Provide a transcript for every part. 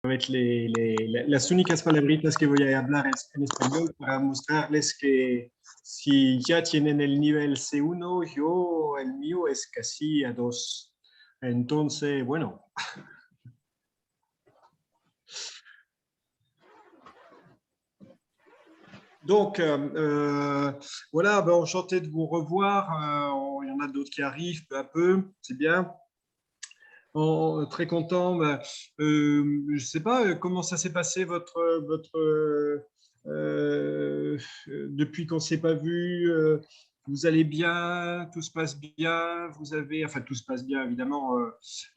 Met las únicas palabritas que voy a hablar en español para mostrarles que si ya tienen el nivel C1, el mío es casi a 2. Entonces, bueno. Donc, voilà, ben, enchanté de vous revoir. Il y en a d'autres qui arrivent peu à peu, c'est bien. Très content. Je ne sais pas comment ça s'est passé depuis qu'on ne s'est pas vu. Vous allez bien, tout se passe bien. Enfin, tout se passe bien évidemment.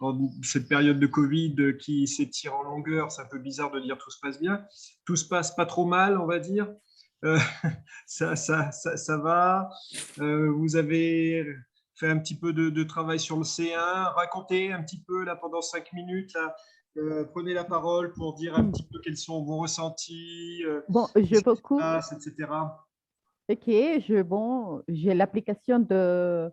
En cette période de Covid qui s'étire en longueur, c'est un peu bizarre de dire tout se passe bien. Tout se passe pas trop mal, on va dire. Euh, ça va. Vous avez fait un petit peu de travail sur le C1. Racontez un petit peu là pendant 5 minutes. Là, prenez la parole pour dire un petit peu quels sont vos ressentis, Bon, ce qui se passe, etc. Ok, j'ai l'application de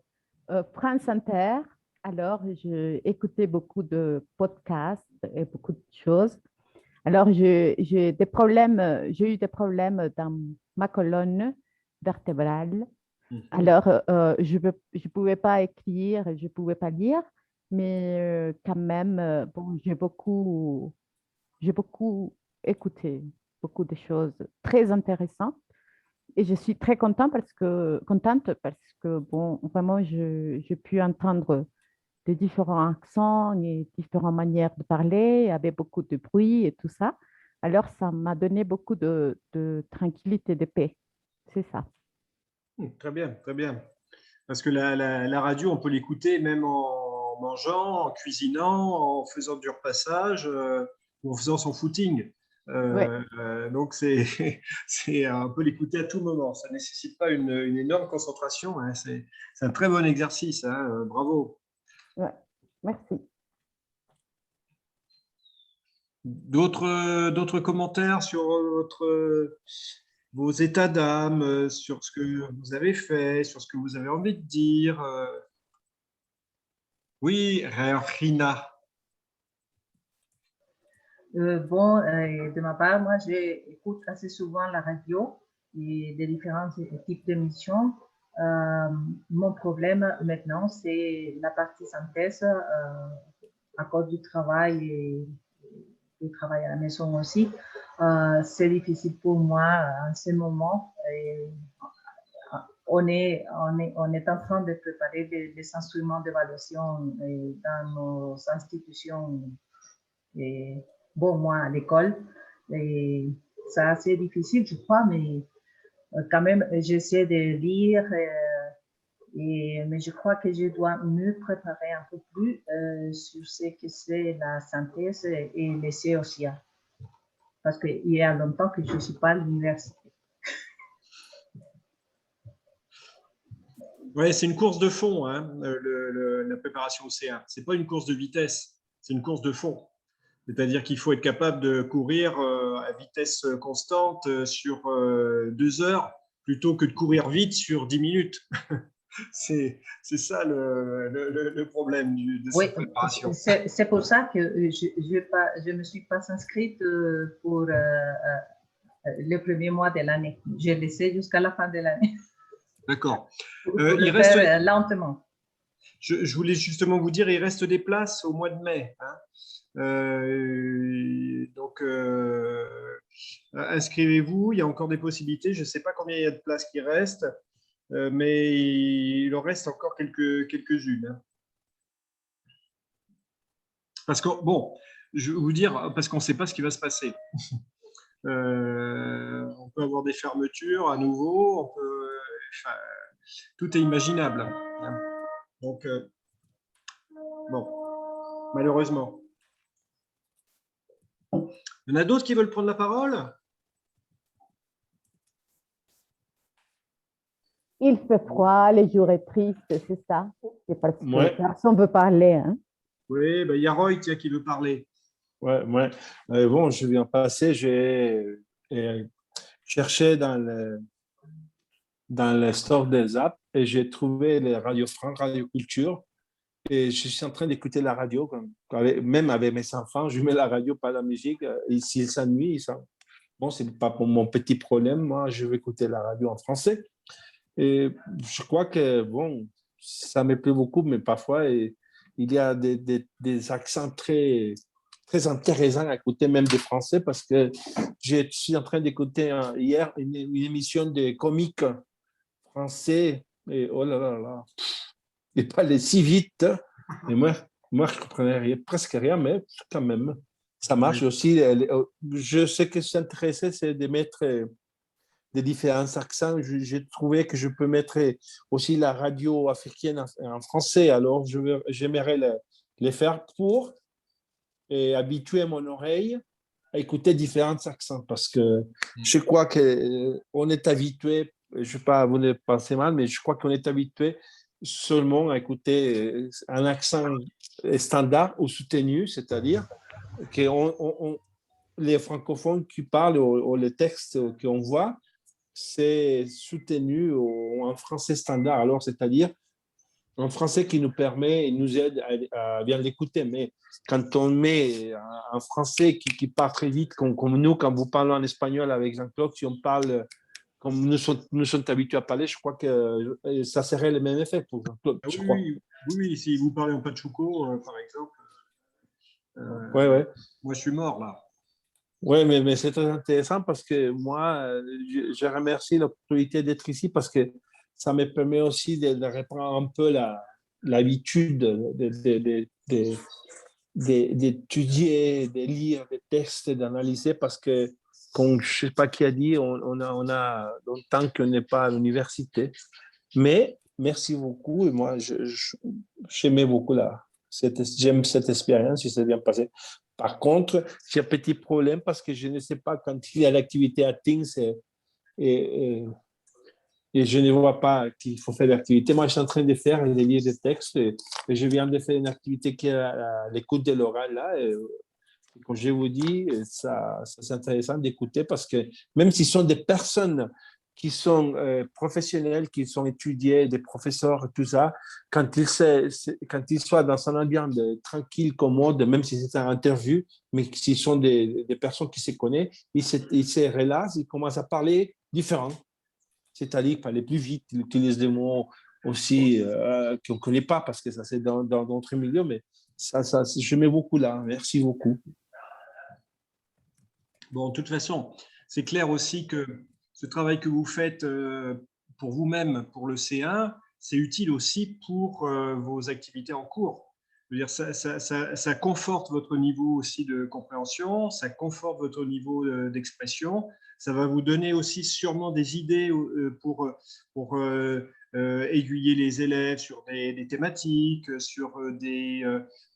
France Inter. Alors, j'ai écouté beaucoup de podcasts et beaucoup de choses. Alors, j'ai des problèmes, j'ai eu des problèmes dans ma colonne vertébrale. Alors, je ne pouvais pas écrire, je ne pouvais pas lire, mais quand même, j'ai beaucoup écouté, beaucoup de choses très intéressantes. Et je suis très contente parce que, bon, vraiment, j'ai pu entendre de différents accents et différentes manières de parler, avec beaucoup de bruit et tout ça. Alors, ça m'a donné beaucoup de tranquillité, de paix. C'est ça. Très bien, très bien. Parce que la radio, on peut l'écouter même en mangeant, en cuisinant, en faisant du repassage ou en faisant son footing. Ouais, Donc, on peut l'écouter à tout moment. Ça ne nécessite pas une énorme concentration. Hein. C'est un très bon exercice. Hein. Bravo. ouais. Merci. D'autres commentaires sur vos états d'âme, sur ce que vous avez fait, sur ce que vous avez envie de dire. Oui, Rina. De ma part, moi, j'écoute assez souvent la radio et des différents types d'émissions. Mon problème maintenant, c'est la partie synthèse à cause du travail et du travail à la maison aussi. C'est difficile pour moi en ce moment. Et on est en train de préparer des instruments d'évaluation dans nos institutions. Et bon, moi, à l'école, et c'est assez difficile, je crois, mais quand même, j'essaie de lire, mais je crois que je dois me préparer un peu plus sur ce que c'est la synthèse et l'essai aussi. Parce qu'il y a longtemps que je ne suis pas à l'université. Ouais, c'est une course de fond, hein, la préparation au C1. Ce n'est pas une course de vitesse, c'est une course de fond. C'est-à-dire qu'il faut être capable de courir à vitesse constante sur 2 heures plutôt que de courir vite sur 10 minutes. C'est ça le problème de cette préparation. C'est pour ça que je me suis pas inscrite pour le premier mois de l'année. J'ai laissé jusqu'à la fin de l'année. D'accord. Il reste lentement. Je voulais justement vous dire, il reste des places au mois de mai. Hein. Donc, inscrivez-vous. Il y a encore des possibilités. Je ne sais pas combien il y a de places qui restent, mais il en reste encore quelques-unes. Hein. Parce que, bon, je vais vous dire, parce qu'on ne sait pas ce qui va se passer. On peut avoir des fermetures à nouveau. Enfin, tout est imaginable. Hein. Donc, bon, malheureusement. Il y en a d'autres qui veulent prendre la parole? Il fait froid, les jours sont tristes, c'est ça. C'est parce que personne ne veut parler. Hein. Oui, ben, il y a Roy qui veut parler. Ouais. Bon, je viens passer, j'ai cherché dans le store des apps et j'ai trouvé les Radio France, Radio Culture. Et je suis en train d'écouter la radio, même avec mes enfants, je mets la radio, pas la musique. Et s'ils s'ennuient, bon, c'est pas pour mon petit problème. Moi, je vais écouter la radio en français. Et je crois que, bon, ça me plaît beaucoup, mais parfois, il y a des accents très, très intéressants à écouter, même des français, parce que je suis en train d'écouter hier une émission de comiques français. Et oh là là là, il parlait si vite. Et moi je ne comprenais presque rien, mais quand même, ça marche Oui. aussi. Je sais que c'est intéressant, c'est de mettre des différents accents. J'ai trouvé que je peux mettre aussi la radio africaine en français. Alors, j'aimerais les faire pour habituer mon oreille à écouter différents accents parce que je crois qu'on est habitué, je ne sais pas, vous ne pensez mal, mais je crois qu'on est habitué seulement à écouter un accent standard ou soutenu, c'est-à-dire que les francophones qui parlent ou les textes qu'on voit, c'est soutenu en français standard, alors c'est-à-dire un français qui nous permet et nous aide à bien l'écouter. Mais quand on met un français qui part très vite, comme nous, quand vous parlez en espagnol avec Jean-Claude, si on parle comme nous sommes habitués à parler, je crois que ça serait le même effet pour Jean-Claude, Ah je oui, crois. oui, oui, oui, si vous parlez en pachuco, par exemple, Ouais, ouais. moi je suis mort là. Oui, mais c'est très intéressant parce que moi, je remercie l'opportunité d'être ici parce que ça me permet aussi de reprendre un peu l'habitude d'étudier, de lire des textes, d'analyser parce que, comme je ne sais pas qui a dit, on a longtemps qu'on n'est pas à l'université. Mais merci beaucoup et moi, j'aimais beaucoup j'aime cette expérience, il s'est bien passé. Par contre, j'ai un petit problème parce que je ne sais pas quand il y a l'activité à Teams et, et je ne vois pas qu'il faut faire l'activité. Moi, je suis en train de faire des livres de textes et je viens de faire une activité qui est à l'écoute de l'oral là. Et comme je vous dis, ça c'est intéressant d'écouter parce que même si ce sont des personnes qui sont professionnels, qui sont étudiés, des professeurs, tout ça, quand ils soient dans un ambiance tranquille, commode, même si c'est une interview, mais s'ils sont des personnes qui se connaissent, ils se relaxent, ils commencent à parler différent. C'est-à-dire parler plus vite, ils utilisent des mots aussi qu'on ne connaît pas parce que ça, c'est dans notre milieu, mais je mets beaucoup là. Merci beaucoup. Bon, de toute façon, c'est clair aussi que ce travail que vous faites pour vous-même, pour le C1, c'est utile aussi pour vos activités en cours. Je veux dire, ça conforte votre niveau aussi de compréhension, ça conforte votre niveau d'expression, ça va vous donner aussi sûrement des idées pour aiguiller les élèves sur des thématiques, sur des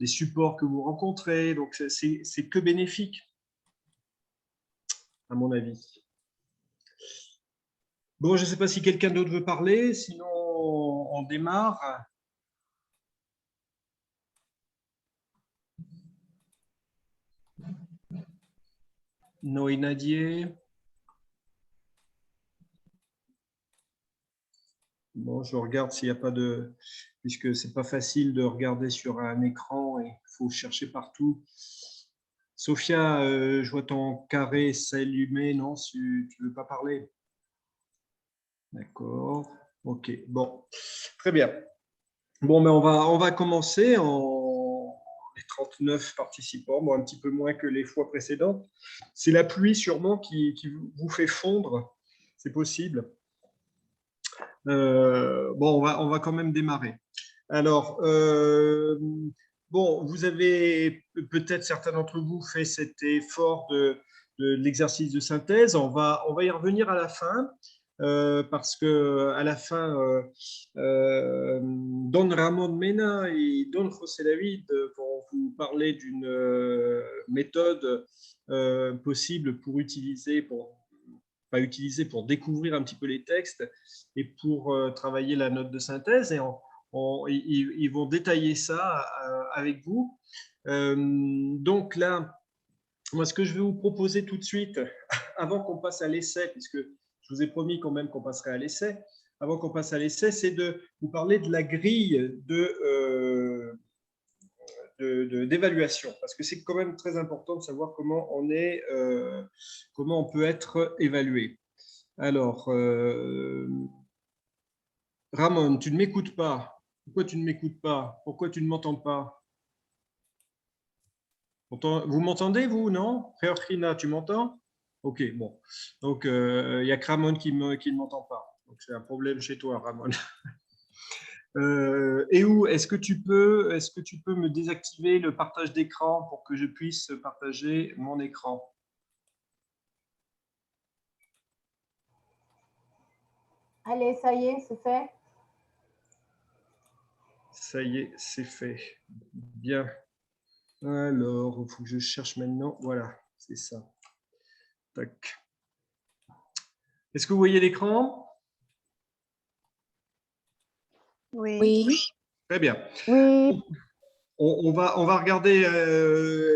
supports que vous rencontrez. Donc, c'est que bénéfique, à mon avis. Bon, je ne sais pas si quelqu'un d'autre veut parler, sinon on démarre. Noé Nadier. Bon, je regarde s'il n'y a pas de... Puisque ce n'est pas facile de regarder sur un écran et il faut chercher partout. Sophia, je vois ton carré s'allumer. Non, tu ne veux pas parler? D'accord. OK. Bon, très bien. Bon, mais on va commencer les 39 participants, bon, un petit peu moins que les fois précédentes. C'est la pluie sûrement qui vous fait fondre, c'est possible. Bon, on va quand même démarrer. Alors, bon, vous avez peut-être certains d'entre vous fait cet effort de l'exercice de synthèse. On va y revenir à la fin. Parce que à la fin, Don Ramon Mena et Don José David vont vous parler d'une méthode possible pour pas utiliser pour découvrir un petit peu les textes et pour travailler la note de synthèse. Et ils vont détailler ça avec vous. Donc là, moi, ce que je vais vous proposer tout de suite, avant qu'on passe à l'essai, puisque je vous ai promis quand même qu'on passerait à l'essai, avant qu'on passe à l'essai, c'est de vous parler de la grille d'évaluation, parce que c'est quand même très important de savoir comment comment on peut être évalué. Alors, Ramon, tu ne m'écoutes pas. Pourquoi tu ne m'écoutes pas? Pourquoi tu ne m'entends pas? Vous m'entendez, vous, non? Georgina, tu m'entends? Ok, bon. Donc, il y a que Ramon qui ne m'entend pas. Donc, c'est un problème chez toi, Ramon. Et où est-ce que tu peux me désactiver le partage d'écran pour que je puisse partager mon écran? Allez, ça y est, c'est fait. Ça y est, c'est fait. Bien. Alors, il faut que je cherche maintenant. Voilà, c'est ça. Tac. Est-ce que vous voyez l'écran? Oui. Très bien. Oui, On va regarder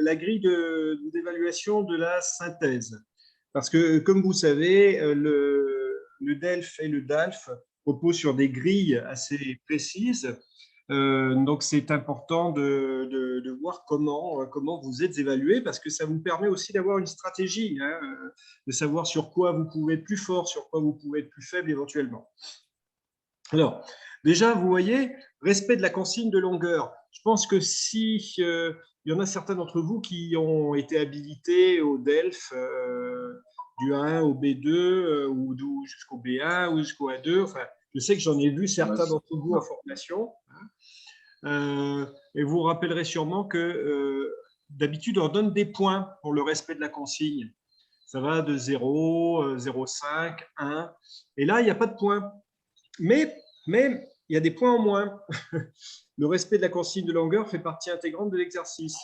la grille d'évaluation de la synthèse. Parce que, comme vous savez, le DELF et le DALF reposent sur des grilles assez précises. Donc, c'est important de voir comment vous êtes évalué, parce que ça vous permet aussi d'avoir une stratégie, hein, de savoir sur quoi vous pouvez être plus fort, sur quoi vous pouvez être plus faible éventuellement. Alors, déjà, vous voyez, respect de la consigne de longueur. Je pense que si il y en a certains d'entre vous qui ont été habilités au DELF du A1 au B2 ou jusqu'au B1 ou jusqu'au A2. Enfin, je sais que j'en ai vu certains d'entre vous en formation. Et vous vous rappellerez sûrement que d'habitude, on donne des points pour le respect de la consigne. Ça va de 0, 0,5, 1. Et là, il n'y a pas de points. Mais il y a des points en moins. Le respect de la consigne de longueur fait partie intégrante de l'exercice.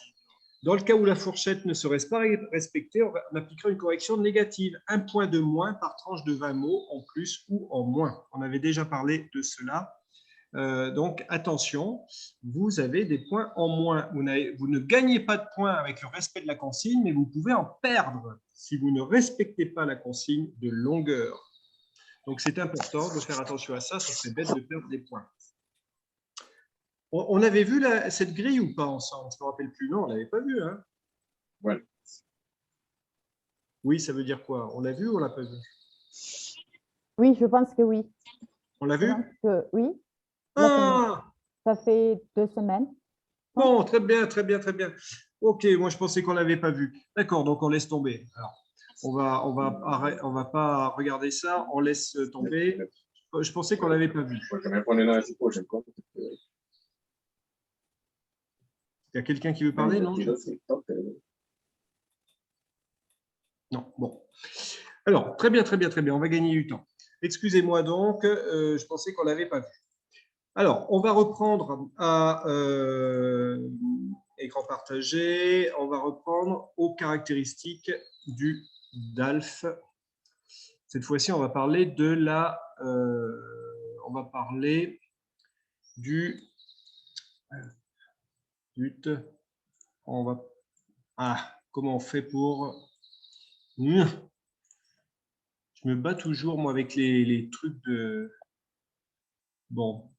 Dans le cas où la fourchette ne serait pas respectée, on appliquera une correction négative. Un point de moins par tranche de 20 mots en plus ou en moins. On avait déjà parlé de cela. Donc, attention, vous avez des points en moins. Vous ne gagnez pas de points avec le respect de la consigne, mais vous pouvez en perdre si vous ne respectez pas la consigne de longueur. Donc, c'est important de faire attention à ça, ça serait bête de perdre des points. On avait vu cette grille ou pas ensemble? Je ne me rappelle plus. Non, on ne l'avait pas vu. Hein? Ouais. Oui, ça veut dire quoi? On l'a vu ou on ne l'a pas vu? oui, je pense que oui. On l'a Je vu? pense que oui. Ah! Ça fait 2 semaines. Bon, très bien, très bien, très bien. Ok, moi je pensais qu'on ne l'avait pas vu. D'accord, donc on laisse tomber. Alors, on va pas regarder ça, on laisse tomber. Je pensais qu'on ne l'avait pas vu. Il y a quelqu'un qui veut parler, non? Non, bon. Alors, très bien, très bien, très bien. On va gagner du temps. Excusez-moi donc, je pensais qu'on ne l'avait pas vu. Alors, on va reprendre à écran partagé. On va reprendre aux caractéristiques du DALF. Cette fois-ci, on va parler de la... on va parler du... On va... Ah, comment on fait pour... Je me bats toujours, moi, avec les trucs de... Bon.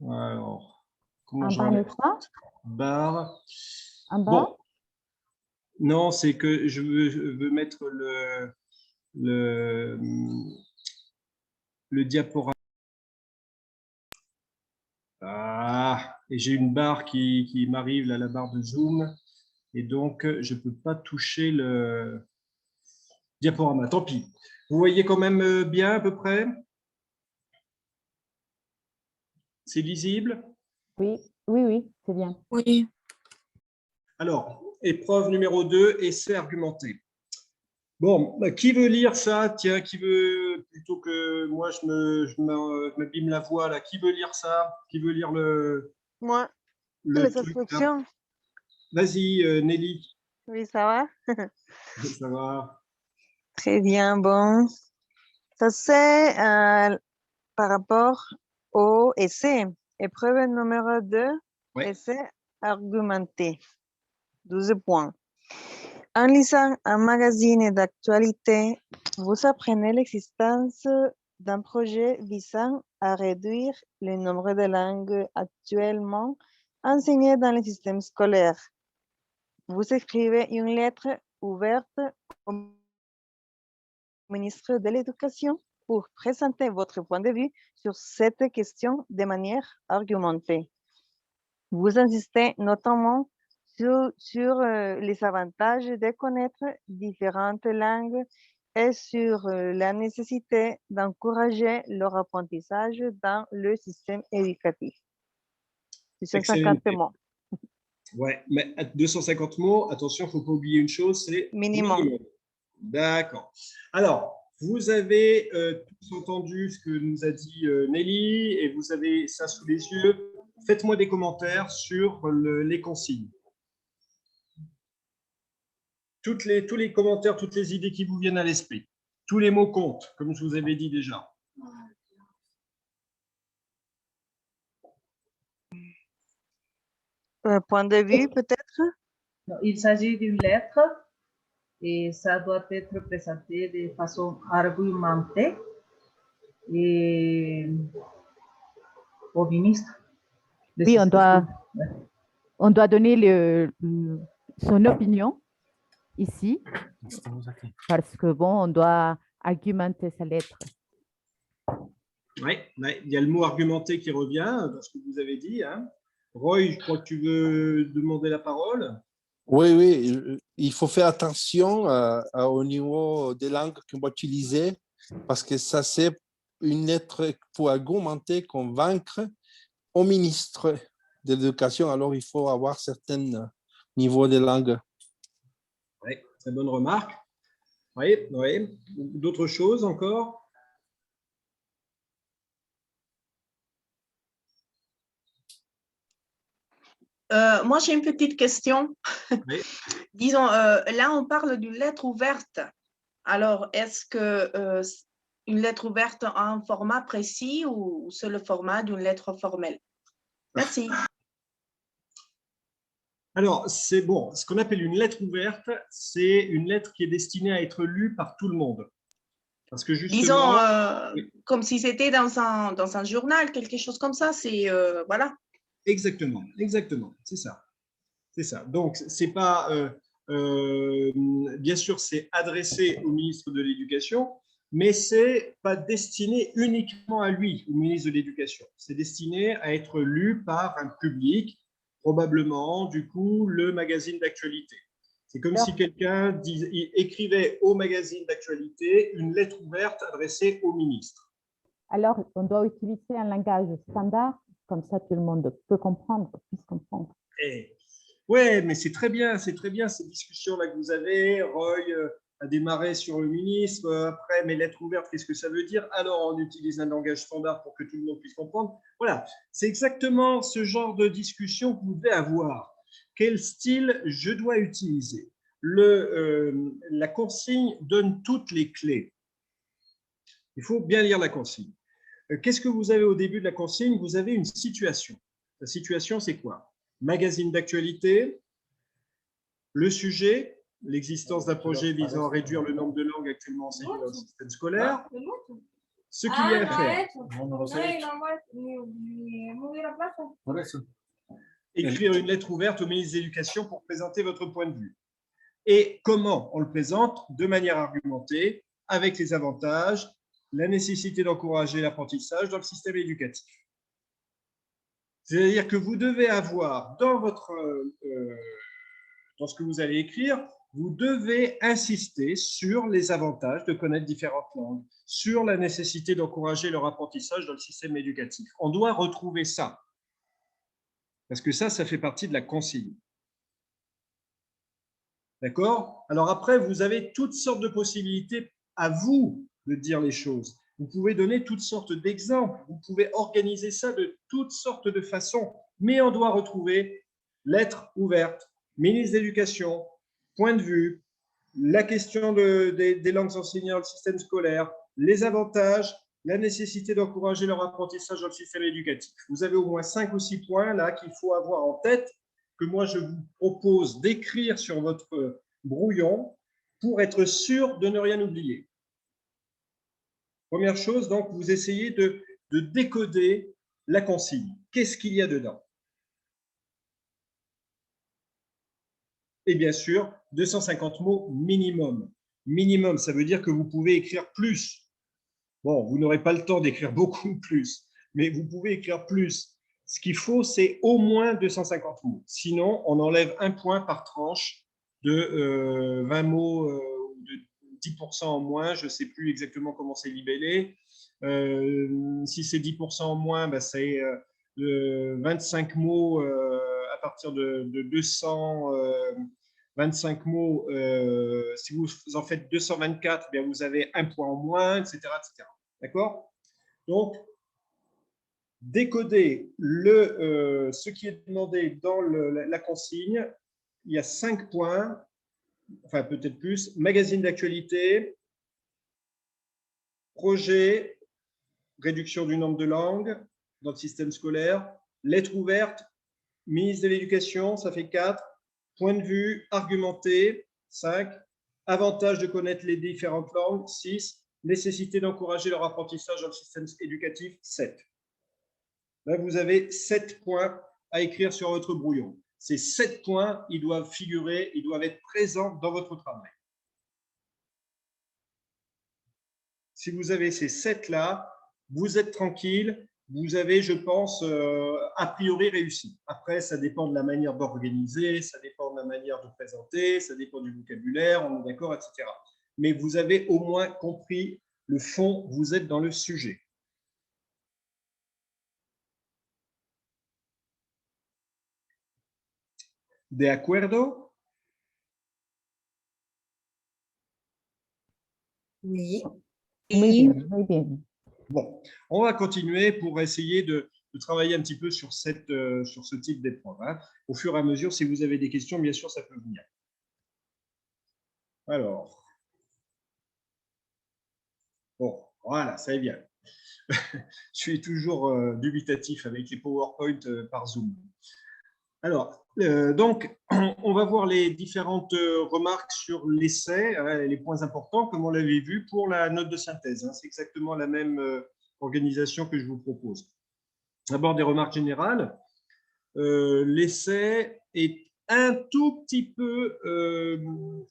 Alors, comment En bas, j'enlève n'est-ce pas? barre? En bas? Bon. Non, c'est que je veux mettre le diaporama. Ah, et j'ai une barre qui m'arrive, là, la barre de zoom. Et donc, je ne peux pas toucher le diaporama. Tant pis. Vous voyez quand même bien à peu près? C'est lisible? Oui, oui, oui, c'est bien. Oui. Alors, épreuve numéro 2, essai argumenté. Bon, qui veut lire ça? Tiens, qui veut, plutôt que moi, je m'abîme la voix, là, qui veut lire ça? Qui veut lire Moi, le les truc là? instructions. Vas-y, Nelly. Oui, ça va? Ça va. Très bien, bon. Ça, c'est par rapport au essai. Épreuve numéro 2, Ouais. essai argumenté. 12 points. En lisant un magazine d'actualité, vous apprenez l'existence d'un projet visant à réduire le nombre de langues actuellement enseignées dans le système scolaire. Vous écrivez une lettre ouverte au ministre de l'Éducation pour présenter votre point de vue sur cette question de manière argumentée. Vous insistez notamment sur les avantages de connaître différentes langues et sur la nécessité d'encourager leur apprentissage dans le système éducatif. 250 mots. Ouais, mais 250 mots, attention, il ne faut pas oublier une chose, c'est Minimum. D'accord. Alors, vous avez tous entendu ce que nous a dit Nelly et vous avez ça sous les yeux. Faites-moi des commentaires sur les consignes. Tous les commentaires, toutes les idées qui vous viennent à l'esprit. Tous les mots comptent, comme je vous avais dit déjà. Point de vue, peut-être? Non, il s'agit d'une lettre et ça doit être présenté de façon argumentée et au ministre. Oui, on doit donner son opinion ici, parce que bon, on doit argumenter sa lettre. Oui, il y a le mot argumenté qui revient dans ce que vous avez dit. Hein. Roy, je crois que tu veux demander la parole. Oui, oui, il faut faire attention au niveau des langues qu'on va utiliser parce que ça, c'est une lettre pour argumenter, convaincre au ministre de l'Éducation. Alors, il faut avoir certains niveaux de langue. Oui, très bonne remarque. Oui, oui. D'autres choses encore? Moi, j'ai une petite question. Oui. Disons, là, on parle d'une lettre ouverte. Alors, est-ce que une lettre ouverte a un format précis ou c'est le format d'une lettre formelle? Merci. Alors, c'est bon. Ce qu'on appelle une lettre ouverte, c'est une lettre qui est destinée à être lue par tout le monde. Parce que justement… Disons, comme si c'était dans un journal, quelque chose comme ça. C'est voilà. Exactement, exactement. C'est ça. C'est ça. Donc, c'est pas… bien sûr, c'est adressé au ministre de l'Éducation, mais c'est pas destiné uniquement à lui, au ministre de l'Éducation. C'est destiné à être lu par un public, probablement, du coup, le magazine d'actualité. C'est comme si quelqu'un écrivait au magazine d'actualité une lettre ouverte adressée au ministre. Alors, on doit utiliser un langage standard, comme ça tout le monde peut comprendre, puisse comprendre. Oui, mais c'est très bien ces discussions-là que vous avez. Roy a démarré sur le ministre. Après, mes lettres ouvertes, qu'est-ce que ça veut dire? Alors, on utilise un langage standard pour que tout le monde puisse comprendre. Voilà, c'est exactement ce genre de discussion que vous devez avoir. Quel style je dois utiliser? La consigne donne toutes les clés. Il faut bien lire la consigne. Qu'est-ce que vous avez au début de la consigne? Vous avez une situation. La situation, c'est quoi? Magazine d'actualité, le sujet, l'existence d'un projet visant à réduire le nombre de langues actuellement enseignées dans le système scolaire, ce qu'il y a à faire. Écrire une lettre ouverte au ministre de l'Éducation pour présenter votre point de vue. Et comment on le présente? De manière argumentée, avec les avantages, la nécessité d'encourager l'apprentissage dans le système éducatif. C'est-à-dire que vous devez avoir dans ce que vous allez écrire, vous devez insister sur les avantages de connaître différentes langues, sur la nécessité d'encourager leur apprentissage dans le système éducatif. On doit retrouver ça, parce que ça fait partie de la consigne. D'accord? Alors après, vous avez toutes sortes de possibilités à vous de dire les choses. Vous pouvez donner toutes sortes d'exemples, vous pouvez organiser ça de toutes sortes de façons, mais on doit retrouver lettre ouverte, ministre de l'Éducation, point de vue, la question des langues enseignées dans le système scolaire, les avantages, la nécessité d'encourager leur apprentissage dans le système éducatif. Vous avez au moins 5 ou 6 points là qu'il faut avoir en tête, que moi je vous propose d'écrire sur votre brouillon pour être sûr de ne rien oublier. Première chose, donc, vous essayez de décoder la consigne. Qu'est-ce qu'il y a dedans? Et bien sûr, 250 mots minimum. Minimum, ça veut dire que vous pouvez écrire plus. Bon, vous n'aurez pas le temps d'écrire beaucoup plus, mais vous pouvez écrire plus. Ce qu'il faut, c'est au moins 250 mots. Sinon, on enlève un point par tranche de 20 mots, de 10% en moins. Je ne sais plus exactement comment c'est libellé. Si c'est 10% en moins, ben c'est 25 mots à partir de 225 mots. Si vous en faites 224, bien vous avez un point en moins, etc. etc. D'accord? Donc, décoder ce qui est demandé dans la consigne, il y a 5 points, enfin peut-être plus: magazine d'actualité, projet, réduction du nombre de langues dans le système scolaire, lettre ouverte, ministre de l'Éducation, ça fait 4, point de vue, argumenté, 5, avantage de connaître les différentes langues, 6, nécessité d'encourager leur apprentissage dans le système éducatif, 7. Là, vous avez 7 points à écrire sur votre brouillon. Ces 7 points, ils doivent figurer, ils doivent être présents dans votre travail. Si vous avez ces 7-là, vous êtes tranquille, vous avez, je pense, a priori réussi. Après, ça dépend de la manière d'organiser, ça dépend de la manière de présenter, ça dépend du vocabulaire, on est d'accord, etc. Mais vous avez au moins compris le fond, vous êtes dans le sujet. ¿De acuerdo? Oui. Muy bien, muy bien. Bon, on va continuer pour essayer de travailler un petit peu sur ce type d'épreuve. Hein. Au fur et à mesure, si vous avez des questions, bien sûr, ça peut venir. Alors, bon, voilà, ça y est bien. Je suis toujours dubitatif avec les PowerPoint par Zoom. Alors, donc, on va voir les différentes remarques sur l'essai, les points importants, comme on l'avait vu pour la note de synthèse. Hein. C'est exactement la même organisation que je vous propose. D'abord, des remarques générales. L'essai est un tout petit peu,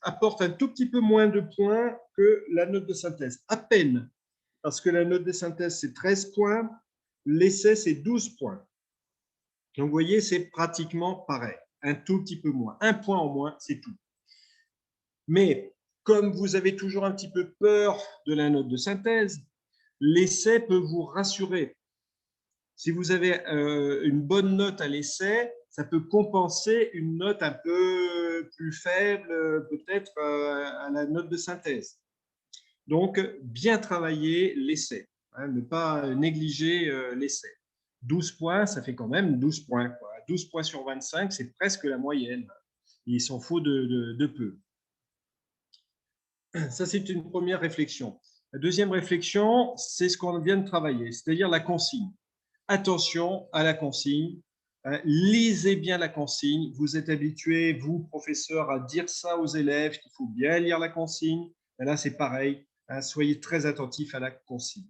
apporte un tout petit peu moins de points que la note de synthèse. À peine, parce que la note de synthèse, c'est 13 points, l'essai, c'est 12 points. Donc, vous voyez, c'est pratiquement pareil, un tout petit peu moins. Un point en moins, c'est tout. Mais comme vous avez toujours un petit peu peur de la note de synthèse, l'essai peut vous rassurer. Si vous avez une bonne note à l'essai, ça peut compenser une note un peu plus faible, peut-être à la note de synthèse. Donc, bien travailler l'essai, hein, ne pas négliger l'essai. 12 points, ça fait quand même 12 points. Quoi. 12 points sur 25, c'est presque la moyenne. Il s'en faut de peu. Ça, c'est une première réflexion. La deuxième réflexion, c'est ce qu'on vient de travailler, c'est-à-dire la consigne. Attention à la consigne. Lisez bien la consigne. Vous êtes habitués, vous, professeurs, à dire ça aux élèves, qu'il faut bien lire la consigne. Et là, c'est pareil. Soyez très attentifs à la consigne.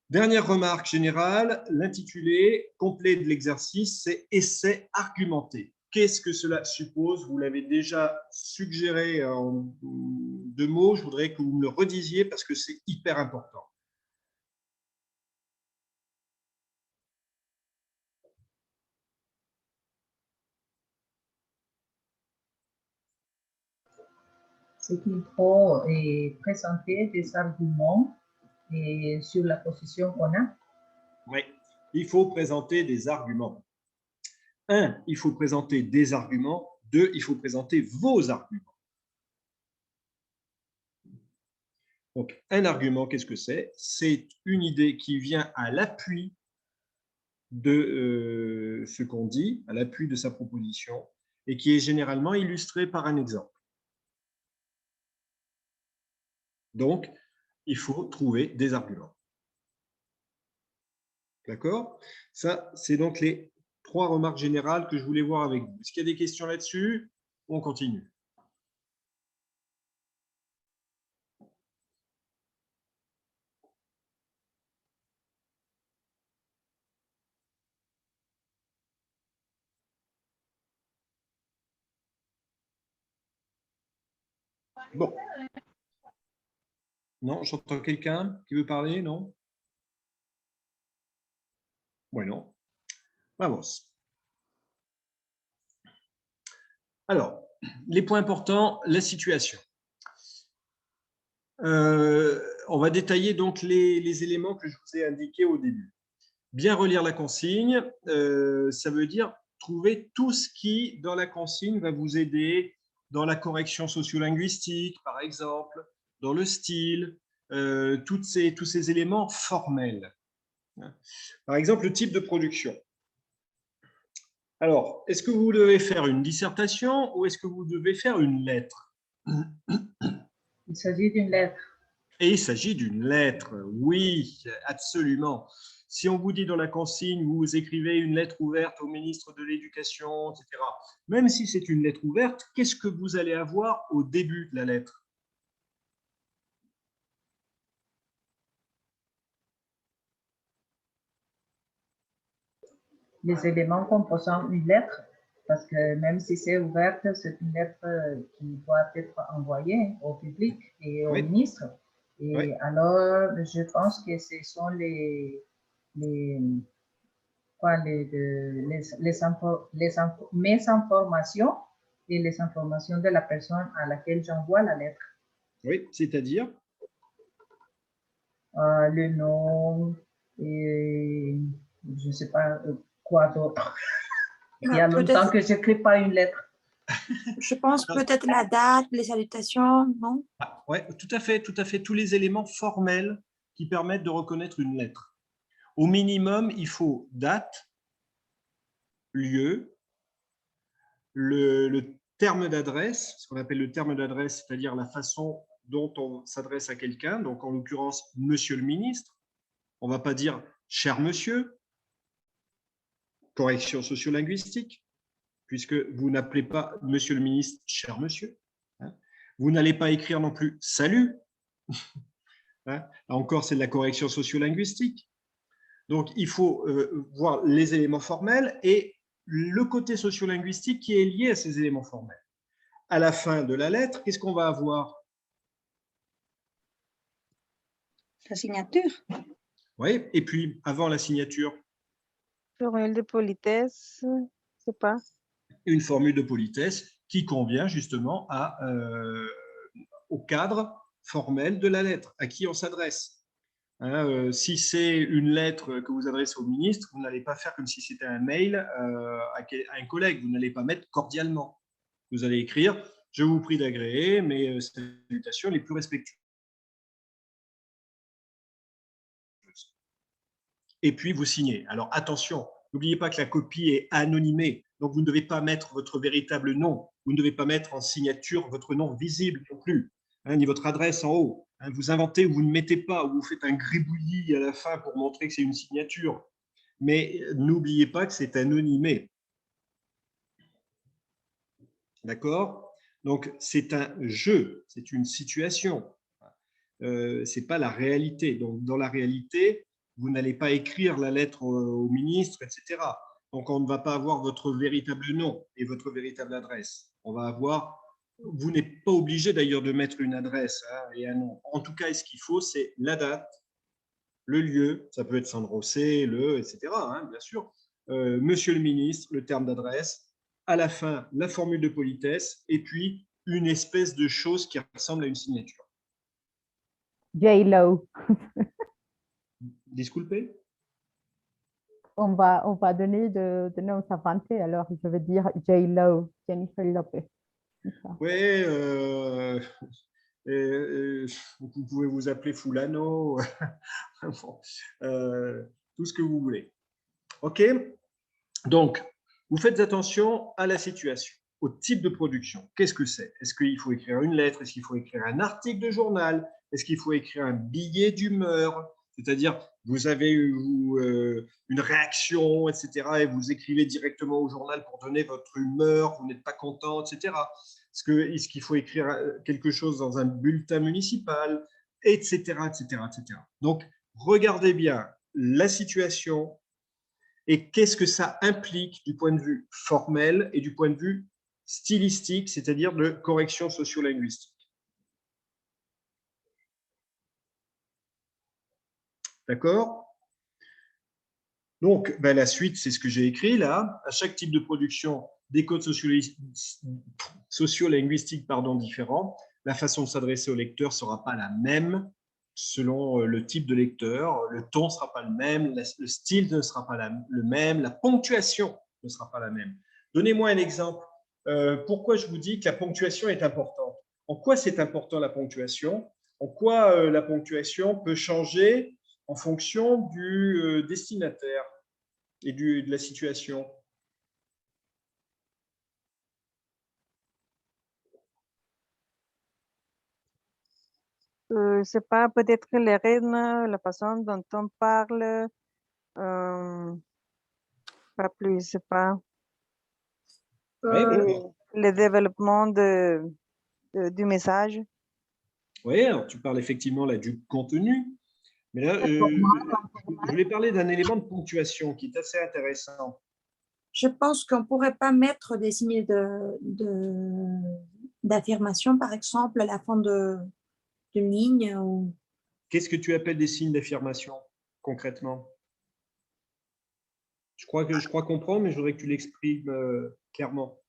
Dernière remarque générale, l'intitulé complet de l'exercice, c'est « Essai argumenté ». Qu'est-ce que cela suppose? Vous l'avez déjà suggéré en 2 mots. Je voudrais que vous me le redisiez parce que c'est hyper important. C'est qu'il faut présenter des arguments sur la position qu'on a. Oui, il faut présenter des arguments. 1, il faut présenter des arguments. 2, il faut présenter vos arguments. Donc, un argument, qu'est-ce que c'est? C'est une idée qui vient à l'appui de ce qu'on dit, à l'appui de sa proposition, et qui est généralement illustrée par un exemple. Donc, il faut trouver des arguments. D'accord? Ça, c'est donc les 3 remarques générales que je voulais voir avec vous. Est-ce qu'il y a des questions là-dessus? On continue. Bon. Non, j'entends quelqu'un qui veut parler, non? Ouais, non. On avance. Alors, les points importants, la situation. On va détailler donc les éléments que je vous ai indiqués au début. Bien relire la consigne, ça veut dire trouver tout ce qui, dans la consigne, va vous aider dans la correction sociolinguistique, par exemple, dans le style, tous ces éléments formels. Par exemple, le type de production. Alors, est-ce que vous devez faire une dissertation ou est-ce que vous devez faire une lettre? Il s'agit d'une lettre. Et il s'agit d'une lettre, oui, absolument. Si on vous dit dans la consigne, vous écrivez une lettre ouverte au ministre de l'Éducation, etc., même si c'est une lettre ouverte, qu'est-ce que vous allez avoir au début de la lettre? Les éléments composant une lettre, parce que même si c'est ouverte, c'est une lettre qui doit être envoyée au public et au Oui. ministre. Et Oui. alors, je pense que ce sont mes informations et les informations de la personne à laquelle j'envoie la lettre. Oui, c'est-à-dire? Le nom et je ne sais pas quoi d'autre. Il y a longtemps que je n'écris pas une lettre. Je pense peut-être la date, les salutations, non? Oui, tout à fait, tous les éléments formels qui permettent de reconnaître une lettre. Au minimum, il faut date, lieu, le terme d'adresse, ce qu'on appelle le terme d'adresse, c'est-à-dire la façon dont on s'adresse à quelqu'un, donc en l'occurrence, monsieur le ministre. On ne va pas dire cher monsieur, correction sociolinguistique, puisque vous n'appelez pas monsieur le ministre cher monsieur. Vous n'allez pas écrire non plus salut. Là encore, c'est de la correction sociolinguistique. Donc, il faut voir les éléments formels et le côté sociolinguistique qui est lié à ces éléments formels. À la fin de la lettre, qu'est-ce qu'on va avoir? La signature. Oui, et puis avant la signature, Formule de politesse, je sais pas. une formule de politesse qui convient justement au cadre formel de la lettre, à qui on s'adresse. Si c'est une lettre que vous adressez au ministre, vous n'allez pas faire comme si c'était un mail à un collègue, vous n'allez pas mettre cordialement. Vous allez écrire « Je vous prie d'agréer mes salutations les plus respectueuses ». Et puis vous signez. Alors attention, n'oubliez pas que la copie est anonymée, donc vous ne devez pas mettre votre véritable nom, vous ne devez pas mettre en signature votre nom visible non plus, ni votre adresse en haut. Vous inventez ou vous ne mettez pas, ou vous faites un gribouillis à la fin pour montrer que c'est une signature. Mais n'oubliez pas que c'est anonymé. D'accord? Donc c'est un jeu, c'est une situation. Ce n'est pas la réalité. Donc dans la réalité, vous n'allez pas écrire la lettre au ministre, etc. Donc, on ne va pas avoir votre véritable nom et votre véritable adresse. On va avoir, vous n'êtes pas obligé d'ailleurs de mettre une adresse et un nom. En tout cas, ce qu'il faut, c'est la date, le lieu, ça peut être Sandro C, etc. Bien sûr. Monsieur le ministre, le terme d'adresse, à la fin, la formule de politesse et puis une espèce de chose qui ressemble à une signature. J-Lo. Disculpe? On va donner de noms inventés, alors je vais dire J-Lo, Jennifer Lopez. Oui, vous pouvez vous appeler Fulano, tout ce que vous voulez. OK? Donc, vous faites attention à la situation, au type de production. Qu'est-ce que c'est? Est-ce qu'il faut écrire une lettre? Est-ce qu'il faut écrire un article de journal? Est-ce qu'il faut écrire un billet d'humeur? C'est-à-dire, vous avez eu une réaction, etc., et vous écrivez directement au journal pour donner votre humeur, vous n'êtes pas content, etc. Est-ce qu'il faut écrire quelque chose dans un bulletin municipal, etc., etc., etc. Donc, regardez bien la situation et qu'est-ce que ça implique du point de vue formel et du point de vue stylistique, c'est-à-dire de correction sociolinguistique. D'accord? Donc, la suite, c'est ce que j'ai écrit là. À chaque type de production, des codes sociolinguistiques différents. La façon de s'adresser au lecteur ne sera pas la même selon le type de lecteur. Le ton ne sera pas le même, le style ne sera pas le même, la ponctuation ne sera pas la même. Donnez-moi un exemple. Pourquoi je vous dis que la ponctuation est importante? En quoi c'est important la ponctuation? En quoi la ponctuation peut changer en fonction du destinataire et de la situation? C'est pas peut-être le rythme, la façon dont on parle, pas plus, c'est pas Oui, le développement du message. oui, alors tu parles effectivement là du contenu, mais là, je voulais parler d'un élément de ponctuation qui est assez intéressant. Je pense qu'on ne pourrait pas mettre des signes d'affirmation, par exemple, à la fin d'une ligne. Ou... Qu'est-ce que tu appelles des signes d'affirmation concrètement? Je crois comprendre, mais je voudrais que tu l'exprimes clairement.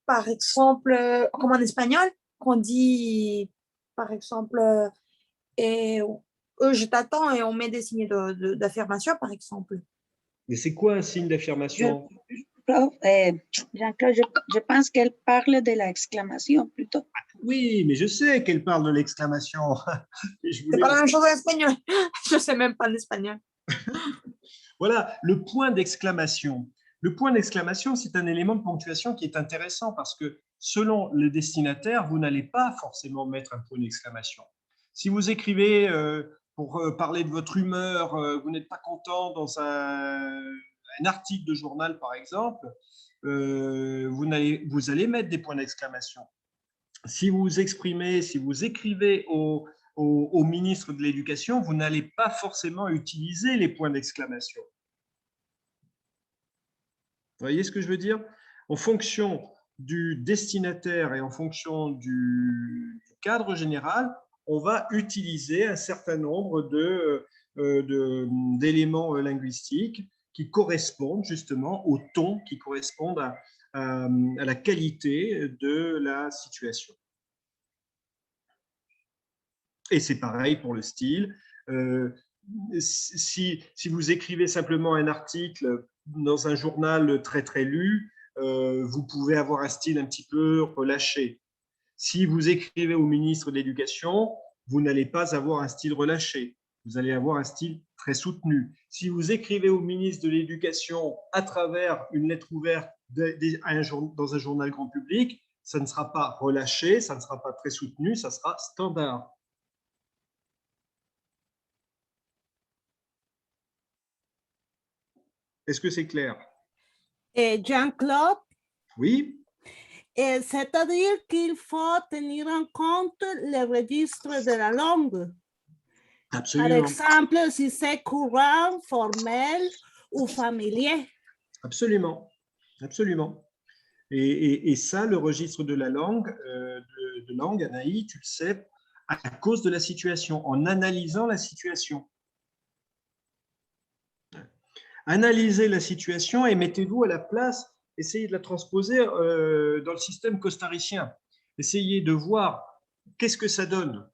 Par exemple, comme en espagnol, qu'on dit, par exemple, je t'attends et on met des signes d'affirmation, par exemple. Mais c'est quoi un signe d'affirmation? Jean-Claude, je pense qu'elle parle de l'exclamation plutôt. Oui, mais je sais qu'elle parle de l'exclamation. C'est pas la même chose en espagnol. Je ne sais même pas l'espagnol. Voilà, le point d'exclamation. Le point d'exclamation, c'est un élément de ponctuation qui est intéressant parce que selon le destinataire, vous n'allez pas forcément mettre un point d'exclamation. Si vous écrivez pour parler de votre humeur, vous n'êtes pas content dans un article de journal, par exemple, vous allez mettre des points d'exclamation. Si vous exprimez, si vous écrivez au ministre de l'Éducation, vous n'allez pas forcément utiliser les points d'exclamation. Vous voyez ce que je veux dire? En fonction du destinataire et en fonction du cadre général, on va utiliser un certain nombre d'éléments linguistiques qui correspondent justement au ton, qui correspondent à la qualité de la situation. Et c'est pareil pour le style. Si vous écrivez simplement un article dans un journal très très lu, vous pouvez avoir un style un petit peu relâché. Si vous écrivez au ministre de l'Éducation, vous n'allez pas avoir un style relâché. Vous allez avoir un style très soutenu. Si vous écrivez au ministre de l'Éducation à travers une lettre ouverte dans un journal grand public, ça ne sera pas relâché, ça ne sera pas très soutenu, ça sera standard. Est-ce que c'est clair? Jean-Claude, oui. C'est-à-dire qu'il faut tenir en compte le registre de la langue. Absolument. Par exemple, si c'est courant, formel ou familier. Absolument, absolument. Et ça, le registre de la langue, Anaïs, tu le sais, à cause de la situation, en analysant la situation. Analysez la situation et mettez-vous à la place, essayez de la transposer dans le système costaricien. Essayez de voir qu'est-ce que ça donne.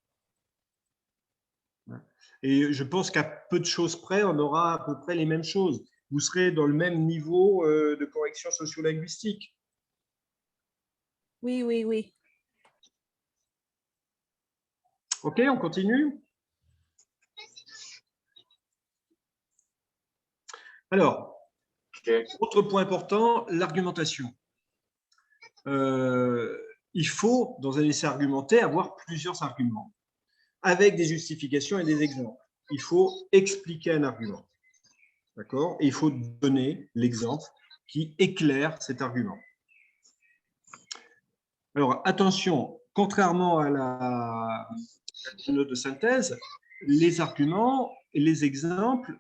Et je pense qu'à peu de choses près, on aura à peu près les mêmes choses. Vous serez dans le même niveau de correction sociolinguistique. Oui, oui, oui. OK, on continue. Alors, autre point important, l'argumentation. Il faut, dans un essai argumenté, avoir plusieurs arguments. avec des justifications et des exemples. Il faut expliquer un argument. D'accord? Et il faut donner l'exemple qui éclaire cet argument. Alors, attention, contrairement à la note de synthèse, les arguments et les exemples,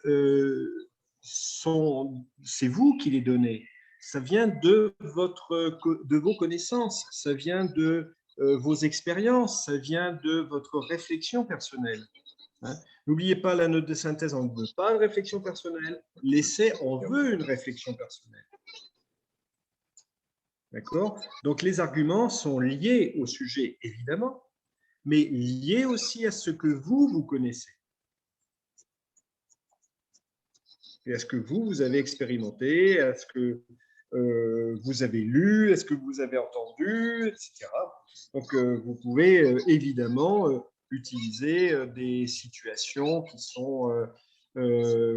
c'est vous qui les donnez. Ça vient de vos connaissances, ça vient de vos expériences, ça vient de votre réflexion personnelle. Hein. N'oubliez pas la note de synthèse, on ne veut pas de réflexion personnelle. L'essai, on veut une réflexion personnelle. D'accord? Donc, les arguments sont liés au sujet, évidemment, mais liés aussi à ce que vous connaissez. Et à ce que vous avez expérimenté, à ce que vous avez lu, à ce que vous avez entendu, etc. Donc, vous pouvez évidemment utiliser des situations qui sont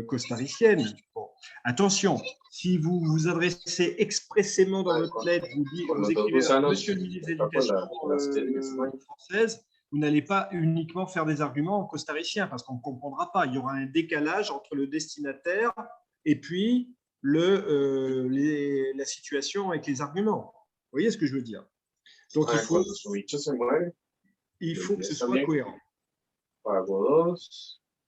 costariciennes. Bon. Attention, si vous vous adressez expressément dans votre lettre, vous écrivez à Monsieur le ministre de l'Éducation française, vous n'allez pas uniquement faire des arguments en costaricien parce qu'on ne comprendra pas. Il y aura un décalage entre le destinataire et puis la situation avec les arguments. Vous voyez ce que je veux dire? Donc, il faut que ce soit cohérent.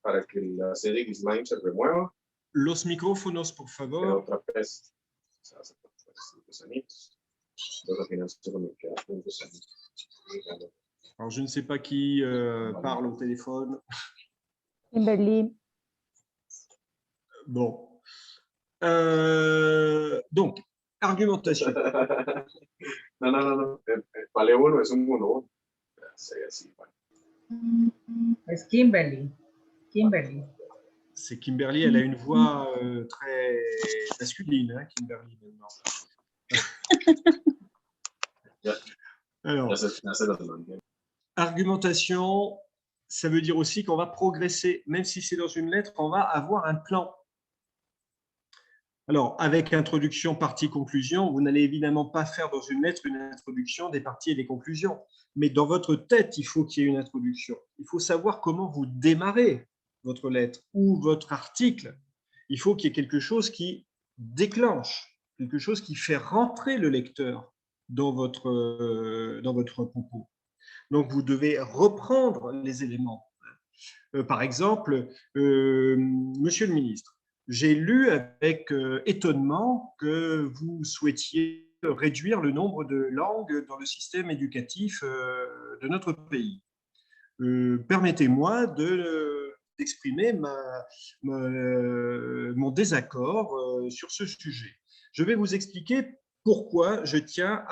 Para que la serie Ghislaine se remueva. Los micrófonos, por favor. Otra vez. Alors, je ne sais pas qui parle au téléphone. Kimberly. Bon. Donc, argumentation. No. Vale uno, es un mono. Es Kimberly. Kimberly. C'est Kimberly, elle a une voix très masculine, hein, Kimberly, maintenant. Alors, argumentation, ça veut dire aussi qu'on va progresser. Même si c'est dans une lettre, on va avoir un plan. Alors, avec introduction, partie, conclusion, vous n'allez évidemment pas faire dans une lettre une introduction, des parties et des conclusions. Mais dans votre tête, il faut qu'il y ait une introduction. Il faut savoir comment vous démarrez votre lettre ou votre article. Il faut qu'il y ait quelque chose qui déclenche, quelque chose qui fait rentrer le lecteur dans votre propos. Donc, vous devez reprendre les éléments. Par exemple, Monsieur le ministre, j'ai lu avec étonnement que vous souhaitiez réduire le nombre de langues dans le système éducatif de notre pays. Permettez-moi d'exprimer mon désaccord sur ce sujet. Je vais vous expliquer pourquoi je tiens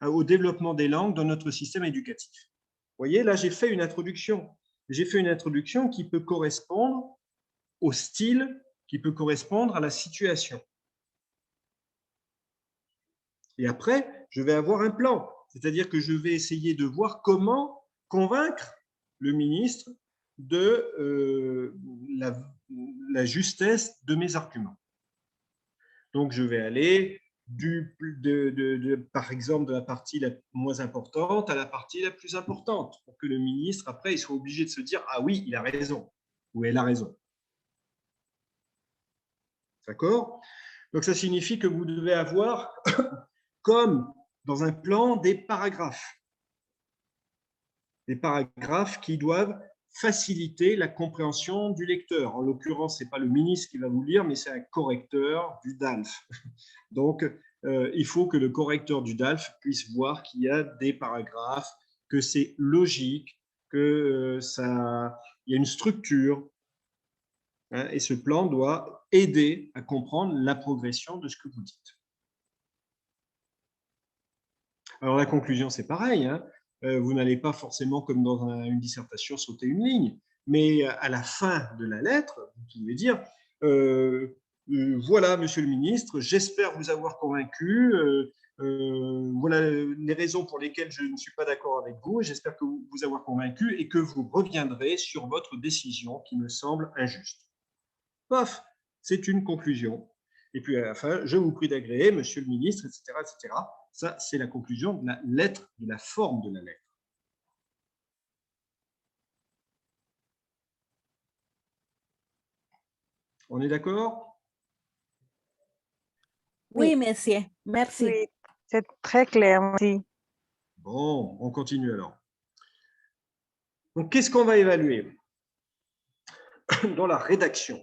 au développement des langues dans notre système éducatif. Vous voyez, là, j'ai fait une introduction. J'ai fait une introduction qui peut correspondre au style, qui peut correspondre à la situation. Et après, je vais avoir un plan, c'est-à-dire que je vais essayer de voir comment convaincre le ministre de la justesse de mes arguments. Donc, je vais aller par exemple, de la partie la moins importante à la partie la plus importante, pour que le ministre, après, il soit obligé de se dire « Ah oui, il a raison » ou « Elle a raison ». D'accord? Donc, ça signifie que vous devez avoir, comme dans un plan, des paragraphes. Des paragraphes qui doivent faciliter la compréhension du lecteur. En l'occurrence, ce n'est pas le ministre qui va vous lire, mais c'est un correcteur du DALF. Donc, il faut que le correcteur du DALF puisse voir qu'il y a des paragraphes, que c'est logique, qu'il y a une structure. Hein, et ce plan doit aider à comprendre la progression de ce que vous dites. Alors, la conclusion, c'est pareil. Hein. Vous n'allez pas forcément, comme dans une dissertation, sauter une ligne. Mais à la fin de la lettre, vous pouvez dire voilà, Monsieur le ministre, j'espère vous avoir convaincu. Voilà les raisons pour lesquelles je ne suis pas d'accord avec vous. J'espère que vous avoir convaincu et que vous reviendrez sur votre décision qui me semble injuste. Paf, c'est une conclusion. Et puis à la fin, je vous prie d'agréer, Monsieur le ministre, etc., etc. Ça, c'est la conclusion de la lettre, de la forme de la lettre. On est d'accord? Oui, monsieur. Merci. Oui, c'est très clair, merci. Bon, on continue alors. Donc, qu'est-ce qu'on va évaluer dans la rédaction,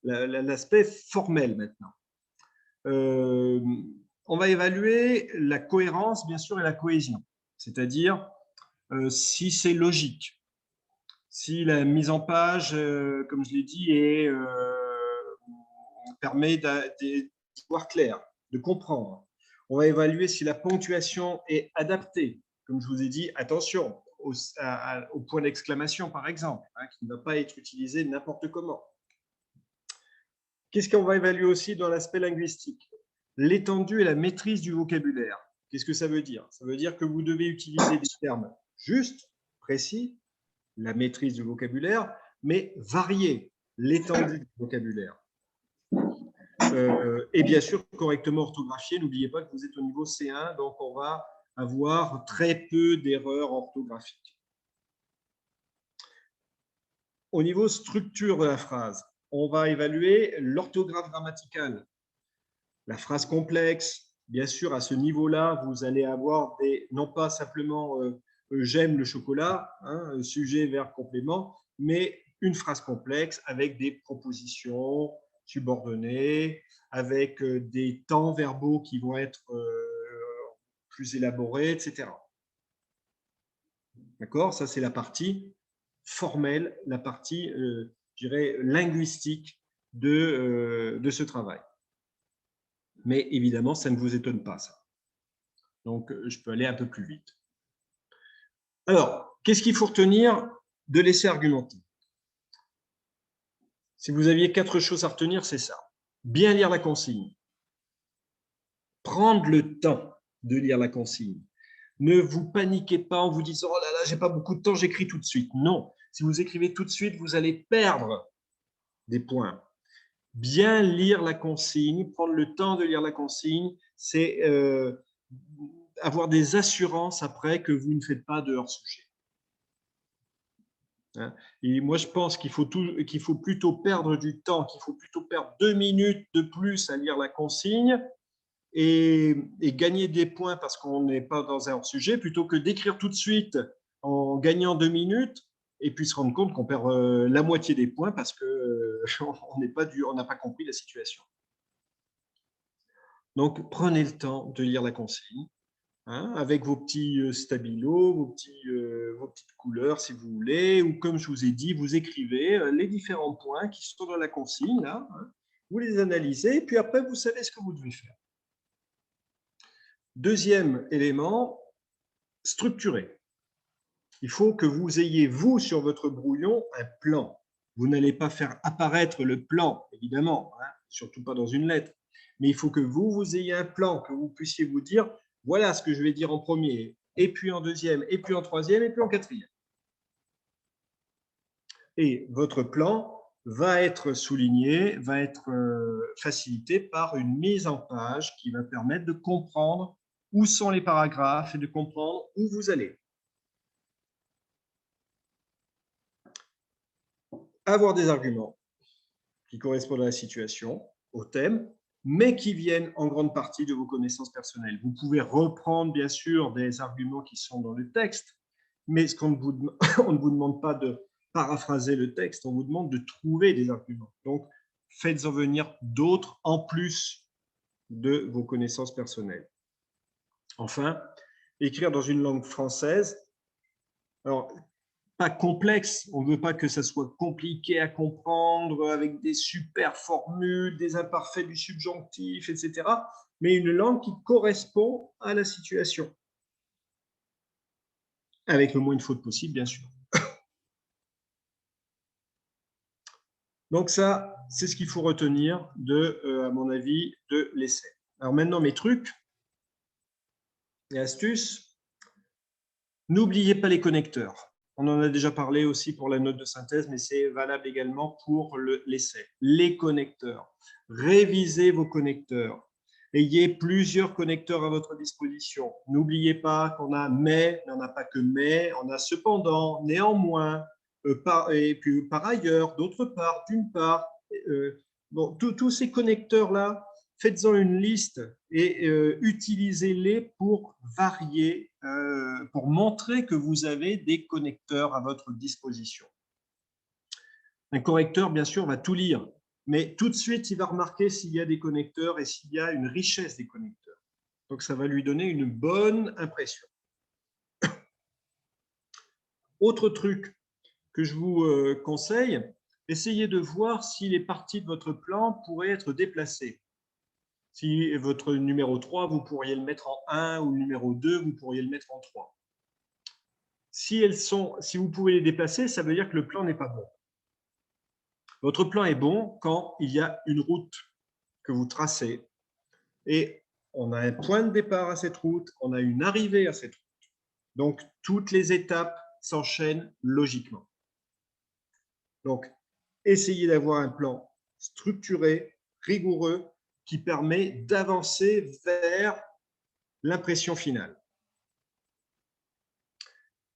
l'aspect formel maintenant? On va évaluer la cohérence, bien sûr, et la cohésion, c'est-à-dire si c'est logique, si la mise en page, comme je l'ai dit, permet d'y voir clair, de comprendre. On va évaluer si la ponctuation est adaptée. Comme je vous ai dit, attention au point d'exclamation, par exemple, qui ne va pas être utilisé n'importe comment. Qu'est-ce qu'on va évaluer aussi dans l'aspect linguistique? L'étendue et la maîtrise du vocabulaire. Qu'est-ce que ça veut dire? Ça veut dire que vous devez utiliser des termes justes, précis, la maîtrise du vocabulaire, mais variés, l'étendue du vocabulaire. Et bien sûr, correctement orthographié. N'oubliez pas que vous êtes au niveau C1, donc on va avoir très peu d'erreurs orthographiques. Au niveau structure de la phrase, on va évaluer l'orthographe grammaticale, la phrase complexe. Bien sûr, à ce niveau-là, vous allez avoir non pas simplement j'aime le chocolat, sujet, verbe, complément, mais une phrase complexe avec des propositions subordonnées, avec des temps verbaux qui vont être plus élaborés, etc. D'accord? Ça, c'est la partie formelle, la partie, je dirais, linguistique de ce travail. Mais évidemment, ça ne vous étonne pas, ça. Donc, je peux aller un peu plus vite. Alors, qu'est-ce qu'il faut retenir de l'essai argumenté? Si vous aviez 4 choses à retenir, c'est ça. Bien lire la consigne. Prendre le temps de lire la consigne. Ne vous paniquez pas en vous disant « Oh là là, j'ai pas beaucoup de temps, j'écris tout de suite ». Non, si vous écrivez tout de suite, vous allez perdre des points. Bien lire la consigne, prendre le temps de lire la consigne, c'est avoir des assurances après que vous ne faites pas de hors-sujet. Et moi, je pense qu'il faut plutôt perdre du temps, qu'il faut plutôt perdre 2 minutes de plus à lire la consigne et gagner des points parce qu'on n'est pas dans un hors-sujet, plutôt que d'écrire tout de suite en gagnant 2 minutes et puis se rendre compte qu'on perd la moitié des points parce qu'on n'a pas compris la situation. Donc, prenez le temps de lire la consigne, avec vos petits stabilos, vos petites couleurs, si vous voulez, ou comme je vous ai dit, vous écrivez les différents points qui sont dans la consigne, là, vous les analysez, et puis après, vous savez ce que vous devez faire. Deuxième élément, structurer. Il faut que vous ayez, vous, sur votre brouillon, un plan. Vous n'allez pas faire apparaître le plan, évidemment, surtout pas dans une lettre, mais il faut que vous ayez un plan, que vous puissiez vous dire « Voilà ce que je vais dire en premier, et puis en deuxième, et puis en troisième, et puis en quatrième. » Et votre plan va être souligné, va être facilité par une mise en page qui va permettre de comprendre où sont les paragraphes et de comprendre où vous allez. Avoir des arguments qui correspondent à la situation, au thème, mais qui viennent en grande partie de vos connaissances personnelles. Vous pouvez reprendre, bien sûr, des arguments qui sont dans le texte, mais on ne vous demande pas de paraphraser le texte, on vous demande de trouver des arguments. Donc, faites-en venir d'autres en plus de vos connaissances personnelles. Enfin, écrire dans une langue française. Alors, pas complexe, on ne veut pas que ça soit compliqué à comprendre avec des super formules, des imparfaits du subjonctif, etc. Mais une langue qui correspond à la situation. Avec le moins de fautes possible, bien sûr. Donc ça, c'est ce qu'il faut retenir à mon avis, de l'essai. Alors maintenant, mes trucs et astuces. N'oubliez pas les connecteurs. On en a déjà parlé aussi pour la note de synthèse, mais c'est valable également pour l'essai. Les connecteurs. Révisez vos connecteurs. Ayez plusieurs connecteurs à votre disposition. N'oubliez pas qu'on a mais, on n'a pas que mais, on a cependant, néanmoins, et puis par ailleurs, d'autre part, d'une part. bon, tous ces connecteurs-là, faites-en une liste et utilisez-les pour varier, pour montrer que vous avez des connecteurs à votre disposition. Un correcteur, bien sûr, va tout lire, mais tout de suite, il va remarquer s'il y a des connecteurs et s'il y a une richesse des connecteurs. Donc, ça va lui donner une bonne impression. Autre truc que je vous conseille, essayez de voir si les parties de votre plan pourraient être déplacées. Si votre numéro 3, vous pourriez le mettre en 1 ou le numéro 2, vous pourriez le mettre en 3. Si vous pouvez les déplacer, ça veut dire que le plan n'est pas bon. Votre plan est bon quand il y a une route que vous tracez et on a un point de départ à cette route, on a une arrivée à cette route. Donc, toutes les étapes s'enchaînent logiquement. Donc, essayez d'avoir un plan structuré, rigoureux, qui permet d'avancer vers l'impression finale.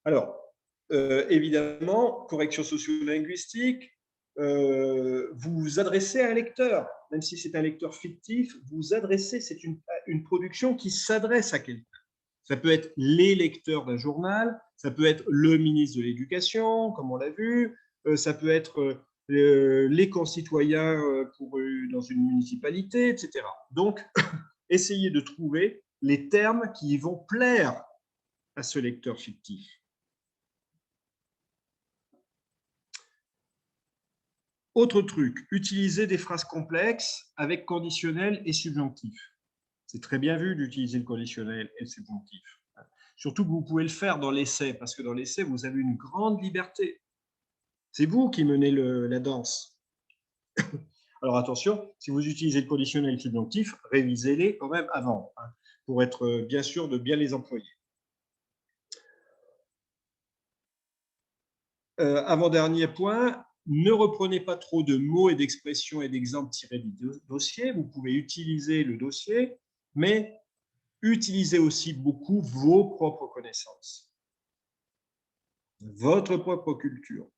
Alors, évidemment, correction socio-linguistique, vous vous adressez à un lecteur, même si c'est un lecteur fictif, vous vous adressez, c'est une production qui s'adresse à quelqu'un. Ça peut être les lecteurs d'un journal, ça peut être le ministre de l'Éducation, comme on l'a vu, ça peut être les concitoyens dans une municipalité, etc. Donc, essayez de trouver les termes qui vont plaire à ce lecteur fictif. Autre truc, utilisez des phrases complexes avec conditionnel et subjonctif. C'est très bien vu d'utiliser le conditionnel et le subjonctif. Surtout que vous pouvez le faire dans l'essai, parce que dans l'essai, vous avez une grande liberté. C'est vous qui menez la danse. Alors attention, si vous utilisez le conditionnel et le subjonctif, révisez-les quand même avant, pour être bien sûr de bien les employer. Avant-dernier point, ne reprenez pas trop de mots et d'expressions et d'exemples tirés du dossier. Vous pouvez utiliser le dossier, mais utilisez aussi beaucoup vos propres connaissances, votre propre culture,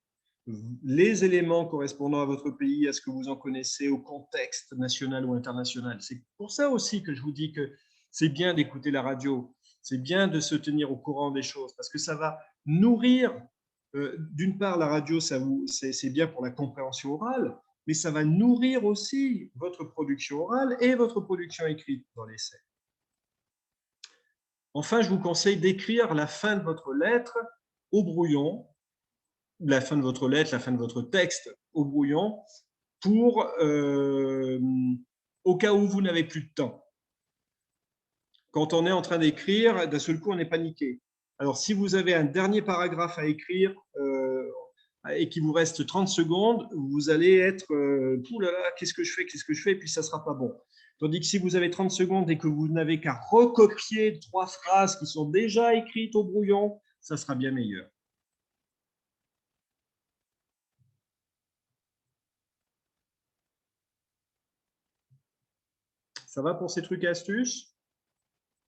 les éléments correspondant à votre pays, à ce que vous en connaissez, au contexte national ou international. C'est pour ça aussi que je vous dis que c'est bien d'écouter la radio, c'est bien de se tenir au courant des choses, parce que ça va nourrir, d'une part, la radio, c'est bien pour la compréhension orale, mais ça va nourrir aussi votre production orale et votre production écrite dans l'essai. Enfin, je vous conseille d'écrire la fin de votre lettre au brouillon, la fin de votre lettre, la fin de votre texte au brouillon, au cas où vous n'avez plus de temps. Quand on est en train d'écrire, d'un seul coup, on est paniqué. Alors, si vous avez un dernier paragraphe à écrire et qu'il vous reste 30 secondes, vous allez être « Ouh là là, qu'est-ce que je fais ?» Et puis ça ne sera pas bon. Tandis que si vous avez 30 secondes et que vous n'avez qu'à recopier 3 phrases qui sont déjà écrites au brouillon, ça sera bien meilleur. Ça va pour ces trucs et astuces?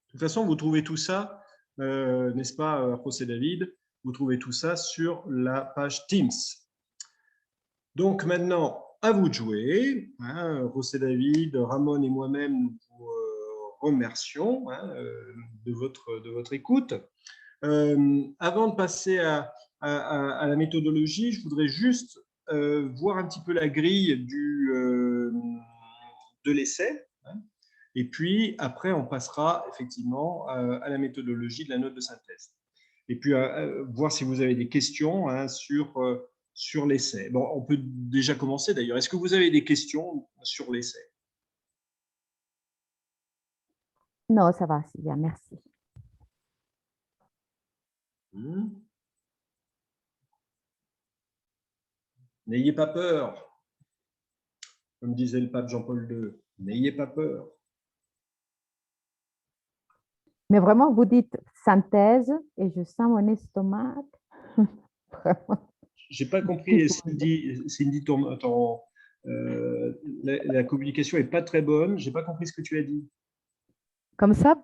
De toute façon, vous trouvez tout ça, n'est-ce pas, José David? Vous trouvez tout ça sur la page Teams. Donc maintenant, à vous de jouer. José David, Ramon et moi-même, nous vous remercions de votre écoute. Avant de passer à la méthodologie, je voudrais juste voir un petit peu la grille de l'essai. Et puis, après, on passera effectivement à la méthodologie de la note de synthèse. Et puis, voir si vous avez des questions sur l'essai. Bon, on peut déjà commencer d'ailleurs. Est-ce que vous avez des questions sur l'essai? Non, ça va, Sylvia, merci. N'ayez pas peur. Comme disait le pape Jean-Paul II, n'ayez pas peur. Mais vraiment, vous dites synthèse et je sens mon estomac. Vraiment. Je n'ai pas compris, Cindy, la communication n'est pas très bonne. Je n'ai pas compris ce que tu as dit. Comme ça,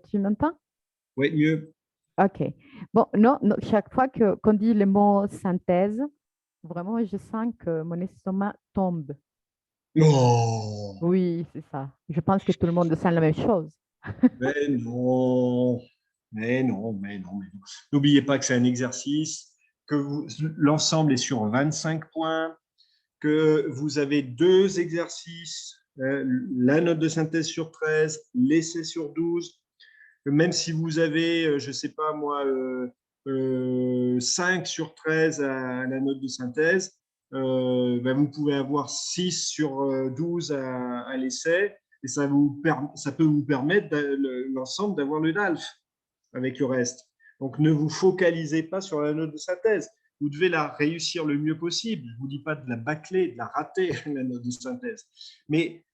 tu m'entends? Oui, mieux. OK. Bon, non, chaque fois qu'on dit le mot synthèse, vraiment, je sens que mon estomac tombe. Non, Oui, c'est ça. Je pense que tout le monde sent la même chose. mais non, mais non, mais non, mais non. N'oubliez pas que c'est un exercice, que l'ensemble est sur 25 points, que vous avez 2 exercices, la note de synthèse sur 13, l'essai sur 12. Même si vous avez, je ne sais pas moi, 5 sur 13 à la note de synthèse, ben vous pouvez avoir 6 sur 12 à l'essai, et ça peut vous permettre l'ensemble d'avoir le DALF avec le reste. Donc ne vous focalisez pas sur la note de synthèse. Vous devez la réussir le mieux possible. Je ne vous dis pas de la bâcler, de la rater, la note de synthèse. Mais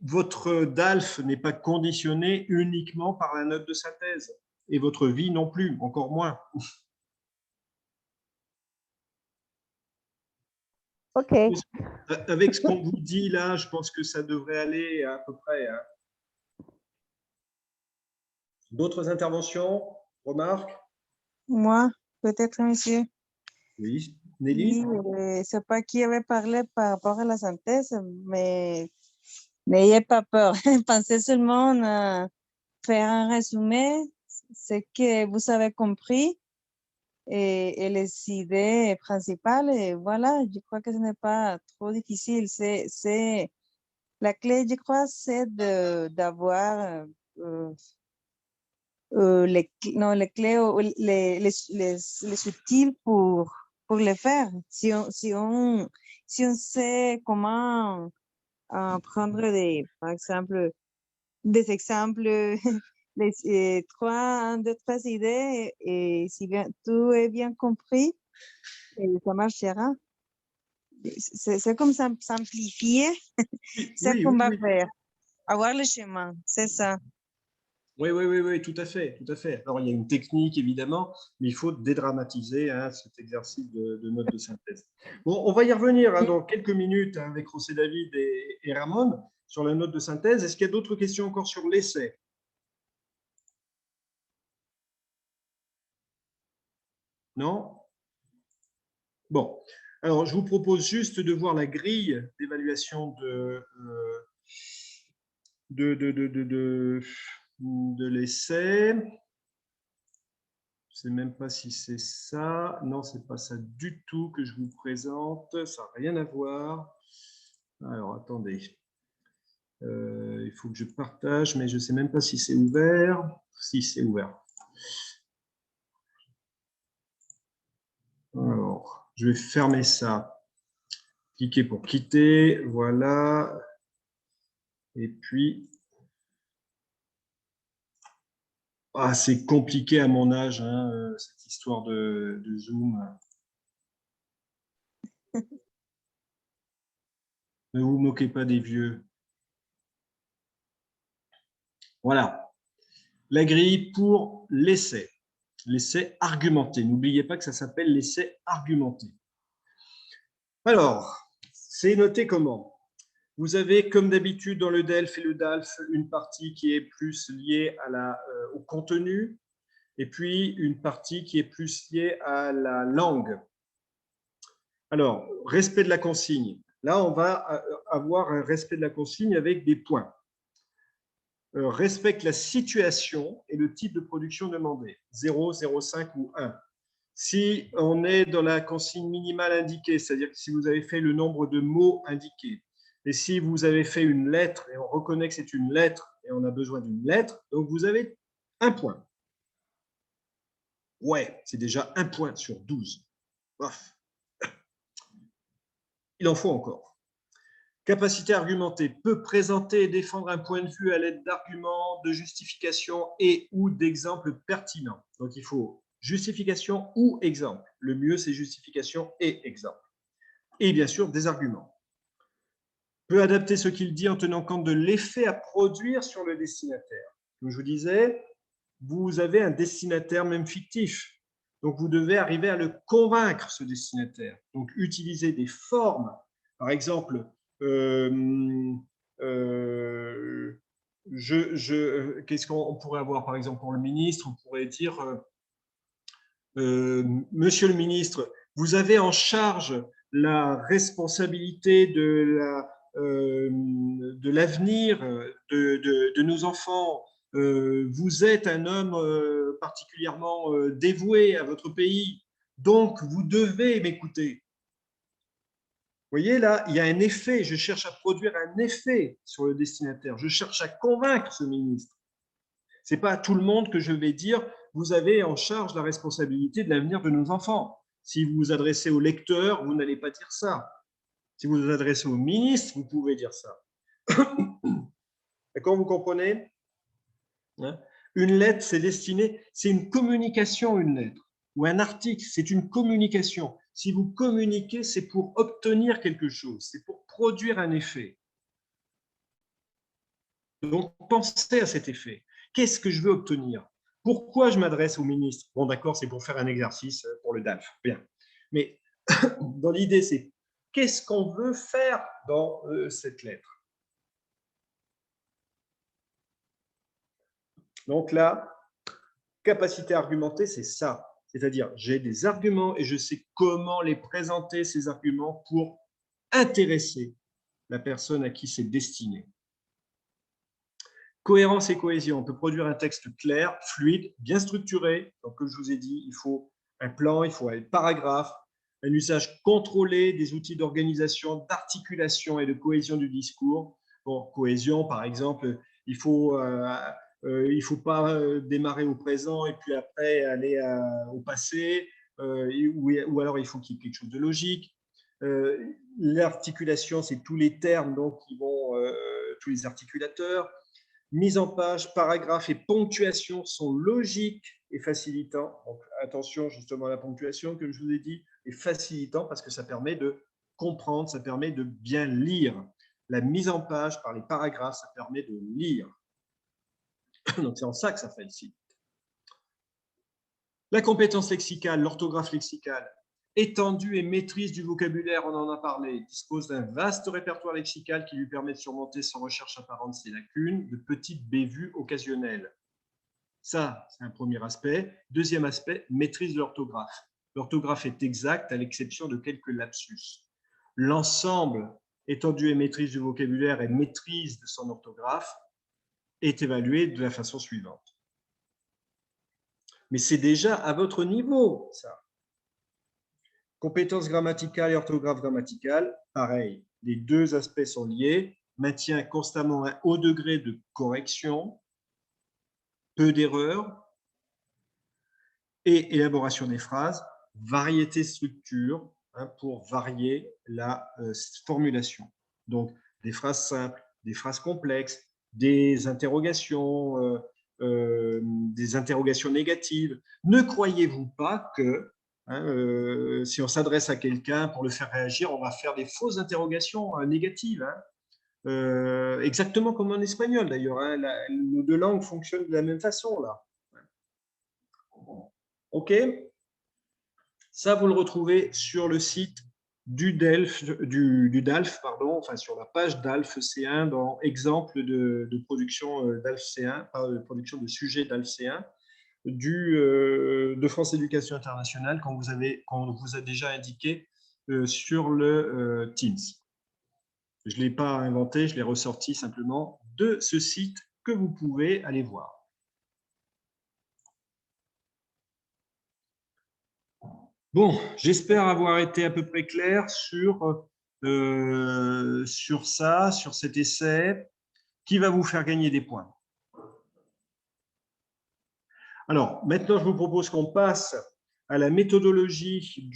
votre DALF n'est pas conditionné uniquement par la note de synthèse. Et votre vie non plus, encore moins. OK. Avec ce qu'on vous dit là, je pense que ça devrait aller à peu près. Hein. D'autres interventions, remarques? Moi, peut-être, monsieur. Oui, Nelly? Oui, c'est pas qui avait parlé par rapport à la synthèse, mais n'ayez pas peur. Pensez seulement à faire un résumé, ce que vous avez compris et les idées principales. Et voilà, je crois que ce n'est pas trop difficile. C'est la clé, je crois, c'est d'avoir les clés, les outils pour les faire. Si on sait comment prendre par exemple, des exemples, trois idées, et si bien, tout est bien compris, et ça marchera. C'est comme ça, simplifier ce qu'on va faire. Avoir le chemin, c'est ça. Oui, tout à fait, tout à fait. Alors, il y a une technique, évidemment, mais il faut dédramatiser cet exercice de note de synthèse. Bon, on va y revenir dans quelques minutes avec José David et Ramon sur la note de synthèse. Est-ce qu'il y a d'autres questions encore sur l'essai? Non? Bon, alors je vous propose juste de voir la grille d'évaluation de l'essai. Je ne sais même pas si c'est ça. Non, ce n'est pas ça du tout que je vous présente. Ça n'a rien à voir. Alors, attendez. Il faut que je partage, mais je ne sais même pas si c'est ouvert. Si, c'est ouvert. Alors, je vais fermer ça. Cliquez pour quitter. Voilà. Et puis, c'est compliqué à mon âge, cette histoire de Zoom. Ne vous moquez pas des vieux. Voilà. La grille pour l'essai. L'essai argumenté. N'oubliez pas que ça s'appelle l'essai argumenté. Alors, c'est noté comment? Vous avez, comme d'habitude, dans le DELF et le DALF, une partie qui est plus liée au contenu, et puis une partie qui est plus liée à la langue. Alors, respect de la consigne. Là, on va avoir un respect de la consigne avec des points. Respecte la situation et le type de production demandé, 0, 0,5 ou 1. Si on est dans la consigne minimale indiquée, c'est-à-dire que si vous avez fait le nombre de mots indiqués, et si vous avez fait une lettre, et on reconnaît que c'est une lettre, et on a besoin d'une lettre, donc vous avez 1 point. Ouais, c'est déjà 1 point sur 12. Ouf. Il en faut encore. Capacité argumentée peut présenter et défendre un point de vue à l'aide d'arguments, de justifications et ou d'exemples pertinents. Donc, il faut justification ou exemple. Le mieux, c'est justification et exemple. Et bien sûr, des arguments. Peut adapter ce qu'il dit en tenant compte de l'effet à produire sur le destinataire. Comme je vous disais, vous avez un destinataire même fictif. Donc, vous devez arriver à le convaincre, ce destinataire. Donc, utiliser des formes. Par exemple, qu'est-ce qu'on pourrait avoir, par exemple, pour le ministre? On pourrait dire, Monsieur le ministre, vous avez en charge la responsabilité de de l'avenir de nos enfants. Vous êtes un homme particulièrement dévoué à votre pays, donc vous devez m'écouter. Vous voyez, là, il y a un effet. Je cherche à produire un effet sur le destinataire. Je cherche à convaincre ce ministre. Ce n'est pas à tout le monde que je vais dire « vous avez en charge la responsabilité de l'avenir de nos enfants ». Si vous vous adressez au lecteur, vous n'allez pas dire ça. Si vous vous adressez au ministre, vous pouvez dire ça. D'accord, vous comprenez? Une lettre, c'est destiné, c'est une communication, une lettre. Ou un article, c'est une communication. Si vous communiquez, c'est pour obtenir quelque chose, c'est pour produire un effet. Donc, pensez à cet effet. Qu'est-ce que je veux obtenir? Pourquoi je m'adresse au ministre? Bon, d'accord, c'est pour faire un exercice pour le DALF. Bien. Mais dans l'idée, c'est qu'est-ce qu'on veut faire dans cette lettre? Donc là, capacité à argumenter, c'est ça. C'est-à-dire, j'ai des arguments et je sais comment les présenter, ces arguments, pour intéresser la personne à qui c'est destiné. Cohérence et cohésion. On peut produire un texte clair, fluide, bien structuré. Donc, comme je vous ai dit, il faut un plan, il faut un paragraphe, un usage contrôlé des outils d'organisation, d'articulation et de cohésion du discours. Bon, cohésion, par exemple, il faut pas démarrer au présent et puis après aller au passé, ou alors il faut qu'il y ait quelque chose de logique. L'articulation, c'est tous les termes donc, qui vont, tous les articulateurs. Mise en page, paragraphe et ponctuation sont logiques et facilitants. Donc, attention justement à la ponctuation, comme je vous ai dit, et facilitant parce que ça permet de comprendre, ça permet de bien lire. La mise en page par les paragraphes, ça permet de lire. Donc, c'est en ça que ça facilite. La compétence lexicale, l'orthographe lexicale, étendue et maîtrise du vocabulaire, on en a parlé, dispose d'un vaste répertoire lexical qui lui permet de surmonter sans recherche apparente ses lacunes, de petites bévues occasionnelles. Ça, c'est un premier aspect. Deuxième aspect, maîtrise de l'orthographe. L'orthographe est exacte à l'exception de quelques lapsus. L'ensemble, étendue et maîtrise du vocabulaire et maîtrise de son orthographe, est évalué de la façon suivante. Mais c'est déjà à votre niveau, ça. Compétences grammaticales et orthographe grammaticale, pareil, les deux aspects sont liés. Maintient constamment un haut degré de correction, peu d'erreurs, et élaboration des phrases, variété structure, pour varier la formulation. Donc, des phrases simples, des phrases complexes, des interrogations négatives. Ne croyez-vous pas que si on s'adresse à quelqu'un pour le faire réagir, on va faire des fausses interrogations négatives. Exactement comme en espagnol d'ailleurs. Nos deux langues fonctionnent de la même façon là. OK? Ça, vous le retrouvez sur le site du DALF, enfin sur la page DALF C1 dans exemple de production DALF C1, pas de production de sujet DALF C1. De France Éducation Internationale qu'on vous a déjà indiqué sur le Teams. Je ne l'ai pas inventé, je l'ai ressorti simplement de ce site que vous pouvez aller voir. Bon, j'espère avoir été à peu près clair sur ça, sur cet essai qui va vous faire gagner des points. Alors, maintenant, je vous propose qu'on passe à la méthodologie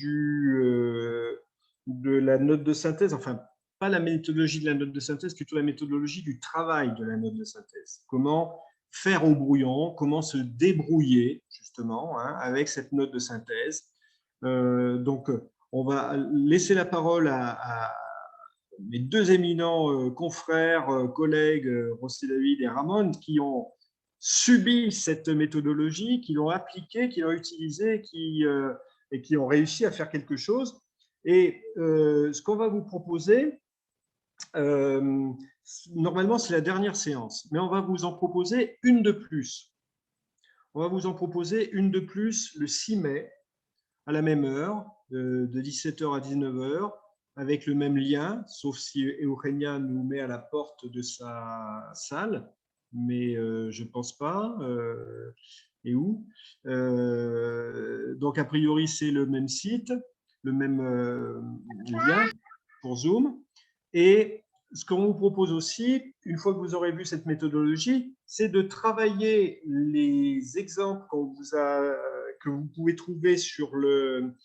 de la note de synthèse, enfin, pas la méthodologie de la note de synthèse, plutôt la méthodologie du travail de la note de synthèse. Comment faire au brouillon, comment se débrouiller, justement, avec cette note de synthèse. Donc, on va laisser la parole à mes deux éminents confrères, collègues, José David et Ramon, qui ont subi cette méthodologie, qui l'ont appliquée, qui l'ont utilisée et qui ont réussi à faire quelque chose. Et ce qu'on va vous proposer, normalement, c'est la dernière séance, mais on va vous en proposer une de plus. On va vous en proposer une de plus le 6 mai, à la même heure, de 17h à 19h, avec le même lien, sauf si Eugenia nous met à la porte de sa salle, mais je ne pense pas. Et où donc, a priori, c'est le même site, le même lien pour Zoom. Et ce qu'on vous propose aussi, une fois que vous aurez vu cette méthodologie, c'est de travailler les exemples que vous pouvez trouver sur le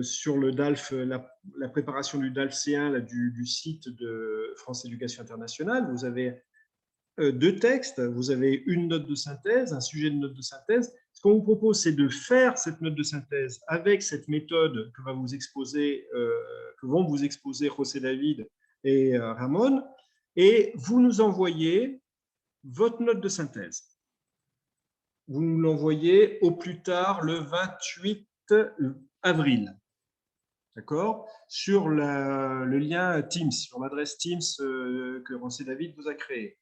sur le DALF, la préparation du DALF C1 là, du site de France Éducation Internationale. Vous avez 2 textes, vous avez une note de synthèse, un sujet de note de synthèse. Ce qu'on vous propose, c'est de faire cette note de synthèse avec cette méthode que vont vous exposer José David et Ramon, et vous nous envoyez votre note de synthèse. Vous nous l'envoyez au plus tard le 28 avril, d'accord, sur le lien Teams, sur l'adresse Teams que José David vous a créée.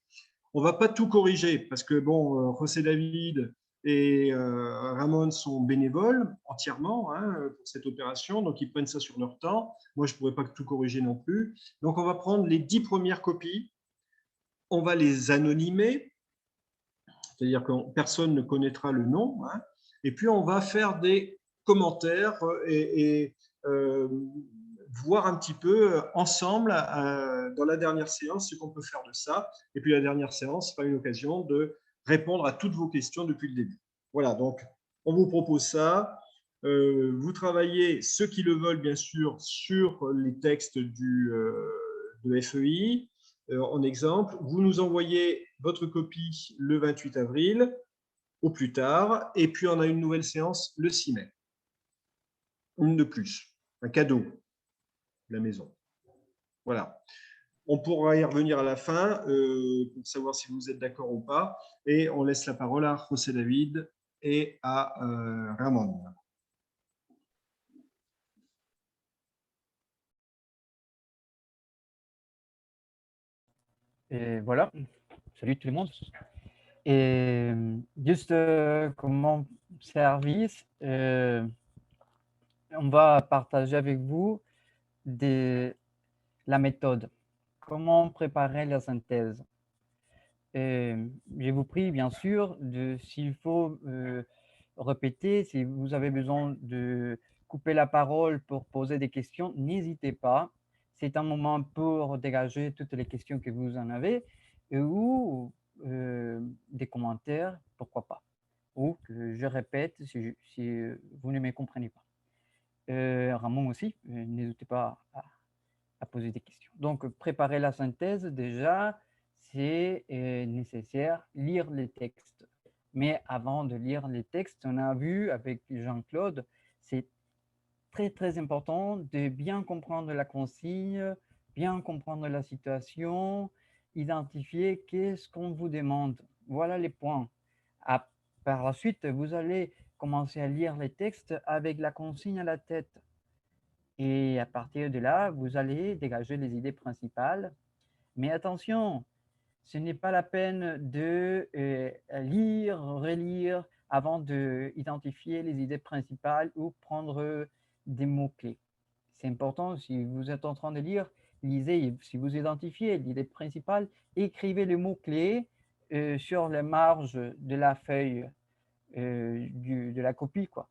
On ne va pas tout corriger parce que, bon, José David et Ramon sont bénévoles entièrement pour cette opération, donc ils prennent ça sur leur temps. Moi, je ne pourrais pas tout corriger non plus. Donc, on va prendre les 10 premières copies, on va les anonymer, c'est-à-dire que personne ne connaîtra le nom, et puis on va faire des commentaires et voir un petit peu ensemble dans la dernière séance ce qu'on peut faire de ça. Et puis la dernière séance sera une occasion de répondre à toutes vos questions depuis le début. Voilà, donc on vous propose ça. Vous travaillez, ceux qui le veulent bien sûr, sur les textes de FEI. En exemple, vous nous envoyez votre copie le 28 avril au plus tard, et puis on a une nouvelle séance le 6 mai. Une de plus, un cadeau de la maison. Voilà. On pourra y revenir à la fin pour savoir si vous êtes d'accord ou pas, et on laisse la parole à José David et à Ramon. Et voilà, salut tout le monde. Et juste comme mon service, on va partager avec vous la méthode, comment préparer la synthèse. Et je vous prie bien sûr, s'il faut répéter, si vous avez besoin de couper la parole pour poser des questions, n'hésitez pas. C'est un moment pour dégager toutes les questions que vous en avez ou des commentaires, pourquoi pas. Ou que je répète si vous ne me comprenez pas. Ramon aussi, n'hésitez pas à poser des questions. Donc, préparer la synthèse, déjà, c'est nécessaire, lire les textes. Mais avant de lire les textes, on a vu avec Jean-Claude, c'est très, très important de bien comprendre la consigne, bien comprendre la situation, identifier qu'est-ce qu'on vous demande. Voilà les points. Par la suite, vous allez commencer à lire les textes avec la consigne à la tête. Et à partir de là, vous allez dégager les idées principales. Mais attention, ce n'est pas la peine de lire, relire avant d'identifier les idées principales ou prendre des mots-clés. C'est important, si vous êtes en train de lire, lisez, si vous identifiez l'idée principale, écrivez les mots-clés sur les marges de la feuille, de la copie, quoi.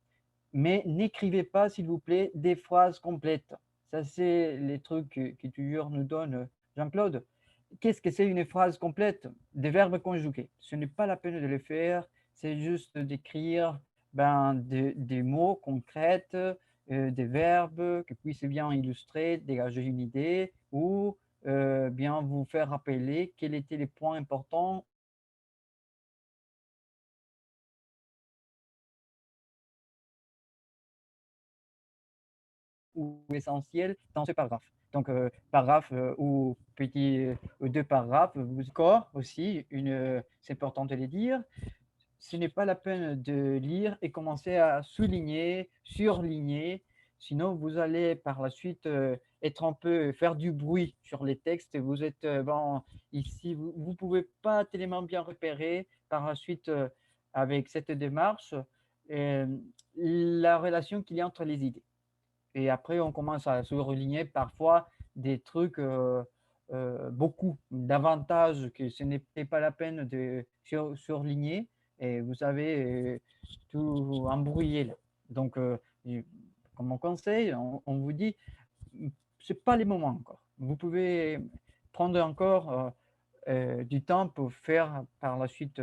Mais n'écrivez pas, s'il vous plaît, des phrases complètes. Ça, c'est les trucs que toujours nous donne Jean-Claude. Qu'est-ce que c'est une phrase complète? Des verbes conjugués. Ce n'est pas la peine de le faire, c'est juste d'écrire des mots concrets, des verbes qui puissent bien illustrer, dégager une idée ou bien vous faire rappeler quels étaient les points importants ou essentiel dans ce paragraphe. Donc, paragraphe ou deux paragraphes, vous encore aussi, c'est important de les dire. Ce n'est pas la peine de lire et commencer à souligner, surligner, sinon vous allez par la suite être un peu, faire du bruit sur les textes. Vous êtes, ici, vous ne pouvez pas tellement bien repérer par la suite avec cette démarche la relation qu'il y a entre les idées. Et après, on commence à surligner parfois des trucs beaucoup, davantage que ce n'était pas la peine de surligner. Et vous avez tout embrouillé là. Donc, comme mon conseil, on vous dit, ce n'est pas les moments encore. Vous pouvez prendre encore du temps pour faire par la suite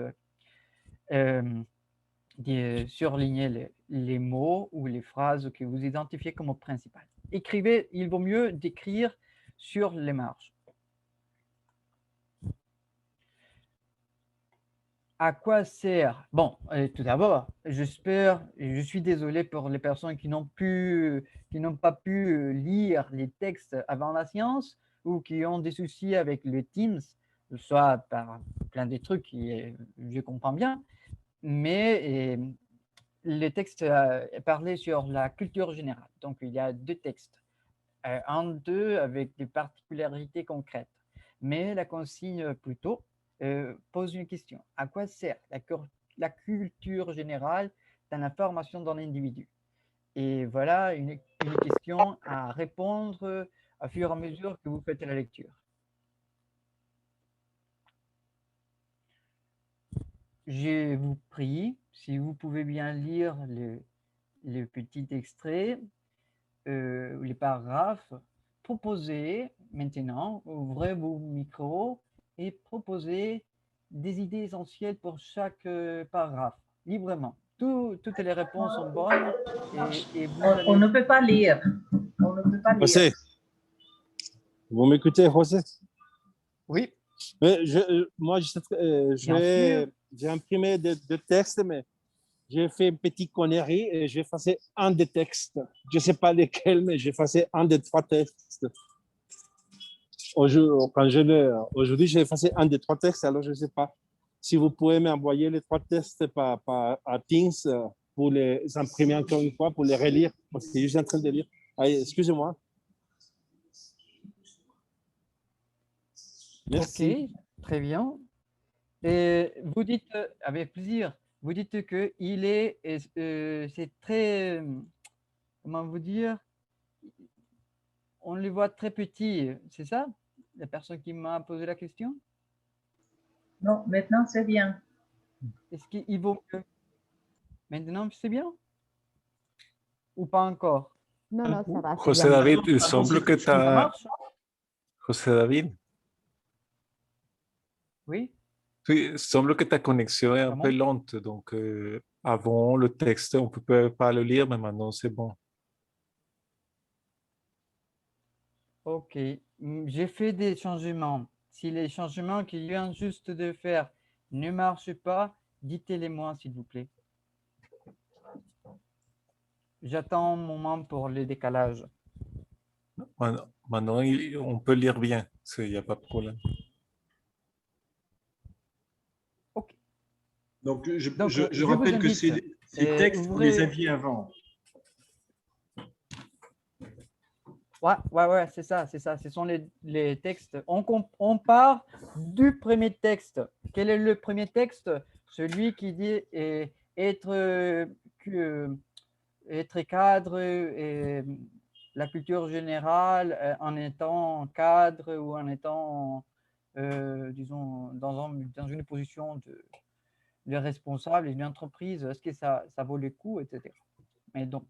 surligner les mots ou les phrases que vous identifiez comme principales. Écrivez, il vaut mieux d'écrire sur les marges. À quoi sert? Bon, tout d'abord, j'espère, et je suis désolé pour les personnes qui n'ont pas pu lire les textes avant la séance ou qui ont des soucis avec le Teams, soit par plein de trucs que je comprends bien, mais les textes parlaient sur la culture générale. Donc, il y a 2 textes, d'eux avec des particularités concrètes. Mais la consigne plutôt pose une question. À quoi sert la culture générale dans la formation d'un individu? Et voilà une question à répondre au fur et à mesure que vous faites la lecture. Je vous prie, si vous pouvez bien lire le petit extrait, les paragraphes, proposez maintenant, ouvrez vos micros et proposez des idées essentielles pour chaque paragraphe, librement. Toutes les réponses sont bonnes et vous allez... On ne peut pas lire. On ne peut pas lire. José, vous m'écoutez, José? Oui. Mais moi, Bien j'ai imprimé deux textes, mais j'ai fait une petite connerie et j'ai effacé un des textes. Je ne sais pas lesquels, mais j'ai effacé un des 3 textes. Aujourd'hui, j'ai effacé un des 3 textes, alors je ne sais pas si vous pouvez m'envoyer les 3 textes à Teams pour les imprimer encore une fois, pour les relire, parce que je suis en train de lire. Allez, excusez-moi. Merci. Ok, très bien. Et vous dites, avec plaisir, vous dites que c'est très, comment vous dire, on les voit très petits, c'est ça? La personne qui m'a posé la question? Non, maintenant c'est bien. Est-ce qu'il vaut mieux? Maintenant, c'est bien? Ou pas encore? Non, non, ça va. José David, il semble que Ça marche? José David, Oui? oui, il semble que ta connexion est un peu lente. Donc, avant le texte, on ne peut pas le lire, mais maintenant, c'est bon. Ok. J'ai fait des changements. Si les changements qu'il vient juste de faire ne marchent pas, dites-les-moi, s'il vous plaît. J'attends un moment pour le décalage. Maintenant, on peut lire bien. Il n'y a pas de problème. Ok. Donc, je rappelle que ces textes, vous les aviez avant. Ouais, c'est ça. Ce sont les textes. On part du premier texte. Quel est le premier texte? Celui qui dit être cadre et la culture générale en étant cadre ou en étant, disons, dans une position de responsable d'une entreprise. Est-ce que ça vaut le coup, etc. Mais donc,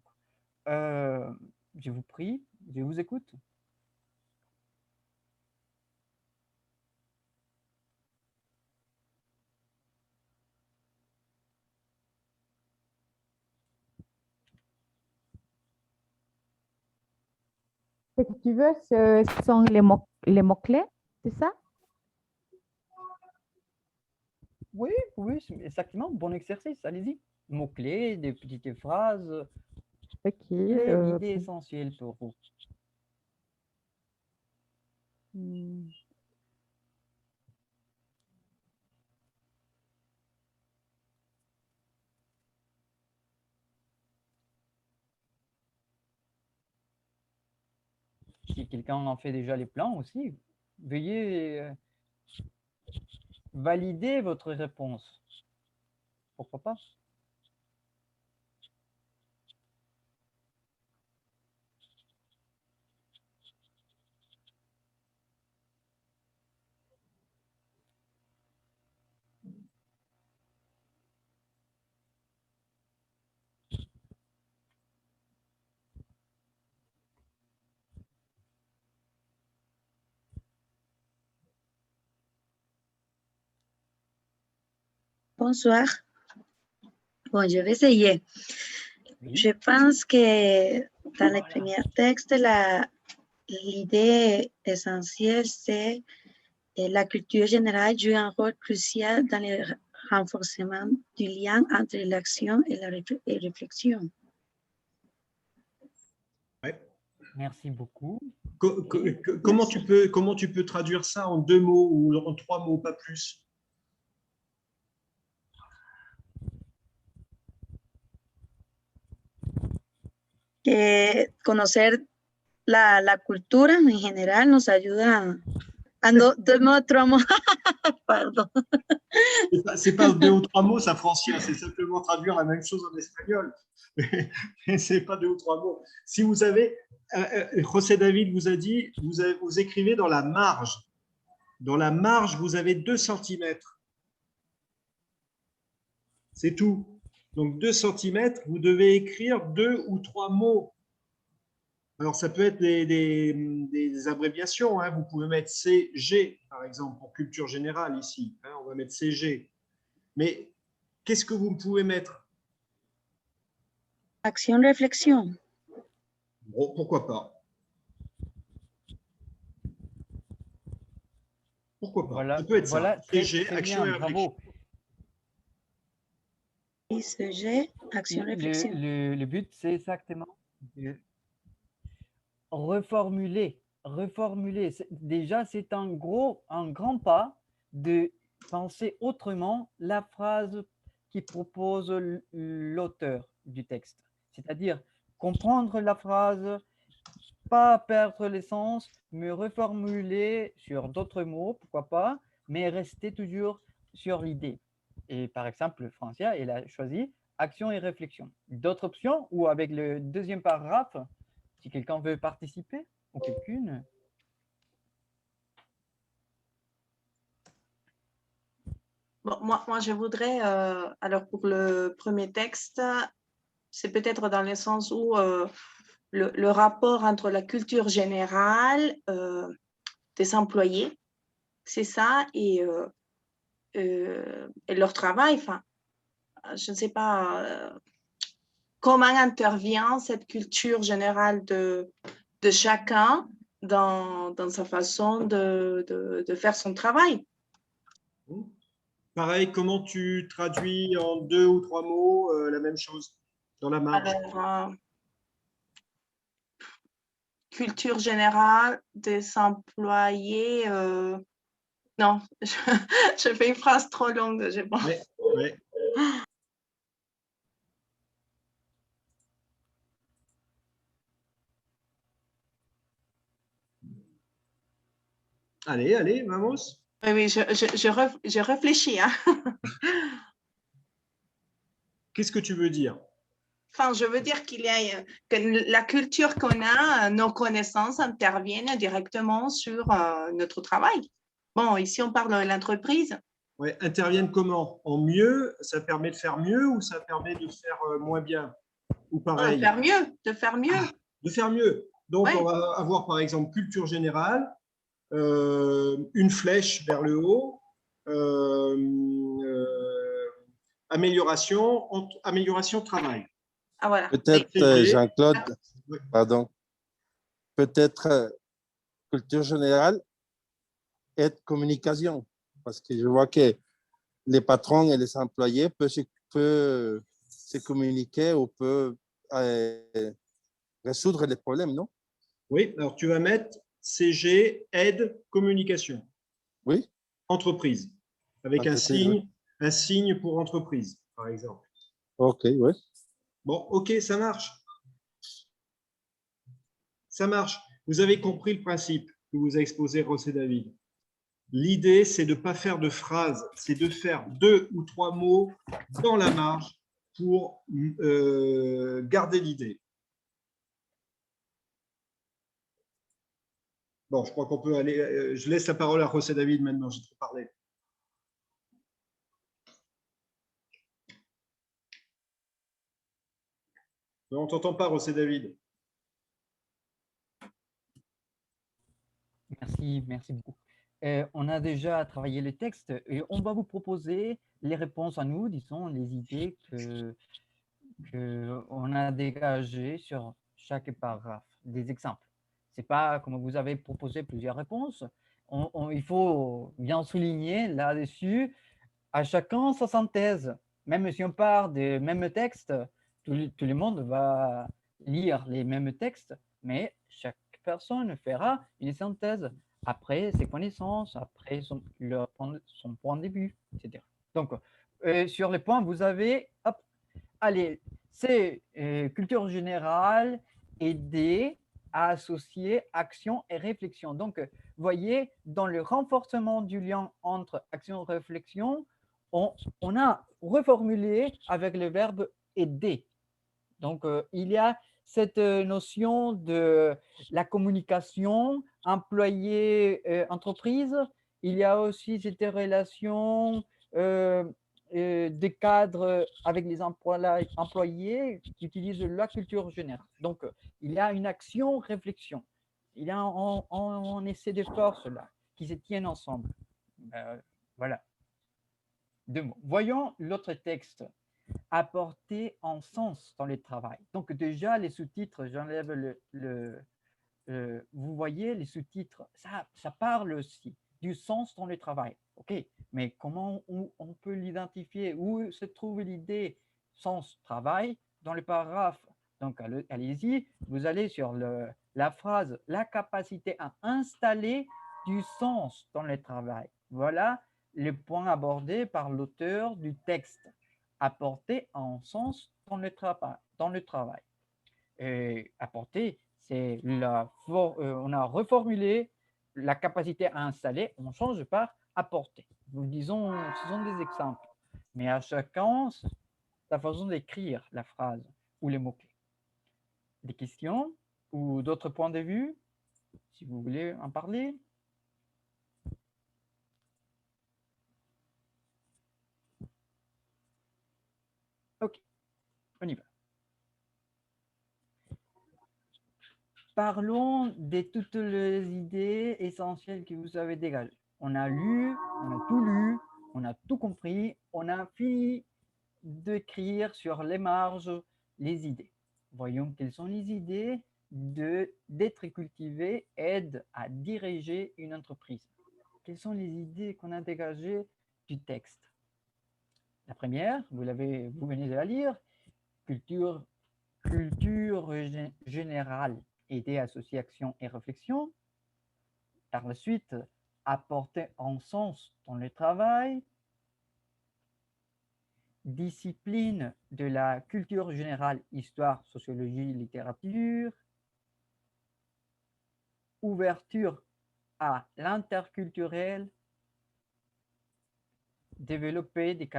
je vous prie, je vous écoute. Ce que tu veux, ce sont les mots-clés, c'est ça? Oui, exactement. Bon exercice, allez-y. Mots-clés, des petites phrases. Ok. L'idée essentielle pour vous. Si quelqu'un en fait déjà les plans aussi, veuillez valider votre réponse. Pourquoi pas? Bonsoir. Bon, je vais essayer. Je pense que dans le premier texte, l'idée essentielle, c'est la culture générale joue un rôle crucial dans le renforcement du lien entre l'action et la réflexion. Merci beaucoup. Comment tu peux traduire ça en 2 mots ou en 3 mots, pas plus? Que conocer la cultura en general nos ayuda a otro modo. Pardon. C'est pas 2 ou 3 mots, ça francien, c'est simplement traduire la même chose en espagnol. Mais c'est pas 2 ou 3 mots. Si vous avez, José David vous a dit, vous écrivez dans la marge. Dans la marge, vous avez 2 cm. C'est tout. Donc 2 cm, vous devez écrire 2 ou 3 mots. Alors, ça peut être des abréviations. Hein. Vous pouvez mettre CG, par exemple, pour culture générale ici. Hein, on va mettre CG. Mais qu'est-ce que vous pouvez mettre? Action-réflexion. Bon, pourquoi pas? Pourquoi pas? Voilà, ça peut être voilà, ça. très, CG, très action bien, et réflexion. bravo. ICG, action-réflexion. Le but, c'est exactement de reformuler. Déjà, c'est un grand pas de penser autrement la phrase qui propose l'auteur du texte. C'est-à-dire comprendre la phrase, pas perdre l'essence, mais reformuler sur d'autres mots, pourquoi pas, mais rester toujours sur l'idée. Et par exemple, Francia, elle a choisi action et réflexion. D'autres options ou avec le deuxième paragraphe, si quelqu'un veut participer ou quelqu'une. Bon, moi, je voudrais, alors pour le premier texte, c'est peut-être dans le sens où le rapport entre la culture générale des employés, c'est ça, et leur travail. Enfin, je ne sais pas comment intervient cette culture générale de chacun dans sa façon de faire son travail. Pareil, comment tu traduis en 2 ou 3 mots la même chose dans la marge? Alors, culture générale des employés. Non, je fais une phrase trop longue, je pense. Ouais. Allez, vamos. Oui, je réfléchis. Hein. Qu'est-ce que tu veux dire? Enfin, je veux dire que la culture qu'on a, nos connaissances interviennent directement sur notre travail. Bon, ici, on parle de l'entreprise. Ouais, interviennent comment? En mieux, ça permet de faire mieux ou ça permet de faire moins bien? Ou pareil? De faire mieux. De faire mieux. Donc, ouais. On va avoir par exemple culture générale, une flèche vers le haut, amélioration travail. Ah, voilà. Peut-être, Jean-Claude, pardon, peut-être culture générale et communication, parce que je vois que les patrons et les employés peuvent se communiquer ou peuvent résoudre les problèmes, non? Oui, alors tu vas mettre CG, aide, communication. Oui. Entreprise, avec un signe pour entreprise, par exemple. Ok, oui. Bon, ok, ça marche. Ça marche. Vous avez compris le principe que vous a exposé José David. L'idée, c'est de ne pas faire de phrases, c'est de faire 2 ou 3 mots dans la marge pour garder l'idée. Bon, je crois qu'on peut aller. Je laisse la parole à José David maintenant, j'ai trop parlé. Non, on ne t'entend pas, José David. Merci beaucoup. on a déjà travaillé le texte et on va vous proposer les réponses à nous, disons, les idées qu'on a dégagées sur chaque paragraphe, des exemples. C'est pas comme vous avez proposé plusieurs réponses. Il faut bien souligner là-dessus, à chacun sa synthèse. Même si on part des mêmes textes, tout le monde va lire les mêmes textes, mais chaque personne fera une synthèse après ses connaissances, après son point de vue, etc. Donc, sur les points, vous avez, hop, allez, c'est culture générale, aider à associer action et réflexion. Donc, voyez, dans le renforcement du lien entre action et réflexion, on a reformulé avec le verbe aider. Donc, il y a cette notion de la communication employé-entreprise. Il y a aussi cette relation des cadres avec les employés qui utilisent la culture générale. Donc, il y a une action-réflexion. Il y a un essai de force là, qui se tiennent ensemble. Voilà. 2 mots. Voyons l'autre texte. Apporter un sens dans le travail. Donc déjà, les sous-titres, j'enlève vous voyez, les sous-titres, ça parle aussi du sens dans le travail. OK, mais comment on peut l'identifier? Où se trouve l'idée sens travail dans le paragraphe? Donc allez-y, vous allez sur la phrase « la capacité à installer du sens dans le travail ». Voilà le point abordé par l'auteur du texte. Apporter un sens dans le travail. Et apporter, c'est on a reformulé la capacité à installer, on change par apporter. Nous disons, ce sont des exemples, mais à chacun, sa façon d'écrire la phrase ou les mots-clés. Des questions ou d'autres points de vue, si vous voulez en parler? Ok, on y va. Parlons de toutes les idées essentielles que vous avez dégagées. On a lu, on a tout lu, on a tout compris, on a fini d'écrire sur les marges les idées. Voyons quelles sont les idées d'être cultivé aide à diriger une entreprise. Quelles sont les idées qu'on a dégagées du texte? La première, vous venez de la lire, culture générale, aider, associer action et réflexion. Par la suite, apporter un sens dans le travail. Discipline de la culture générale, histoire, sociologie, littérature. Ouverture à l'interculturel. Développer des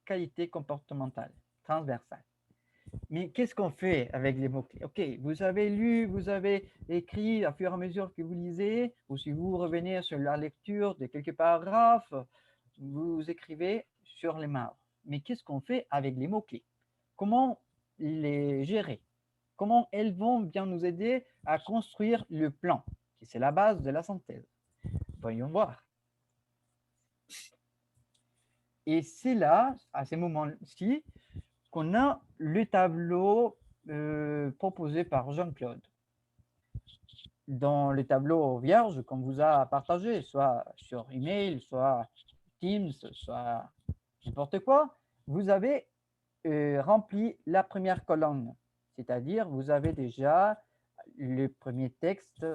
qualités comportementales transversales. Mais qu'est-ce qu'on fait avec les mots-clés? OK, vous avez lu, vous avez écrit à fur et à mesure que vous lisez, ou si vous revenez sur la lecture de quelques paragraphes, vous écrivez sur les marges. Mais qu'est-ce qu'on fait avec les mots-clés? Comment les gérer? Comment elles vont bien nous aider à construire le plan, qui c'est la base de la synthèse? Voyons voir. Et c'est là, à ce moment-ci, qu'on a le tableau proposé par Jean-Claude. Dans le tableau vierge qu'on vous a partagé, soit sur email, soit Teams, soit n'importe quoi, vous avez rempli la première colonne, c'est-à-dire vous avez déjà le premier texte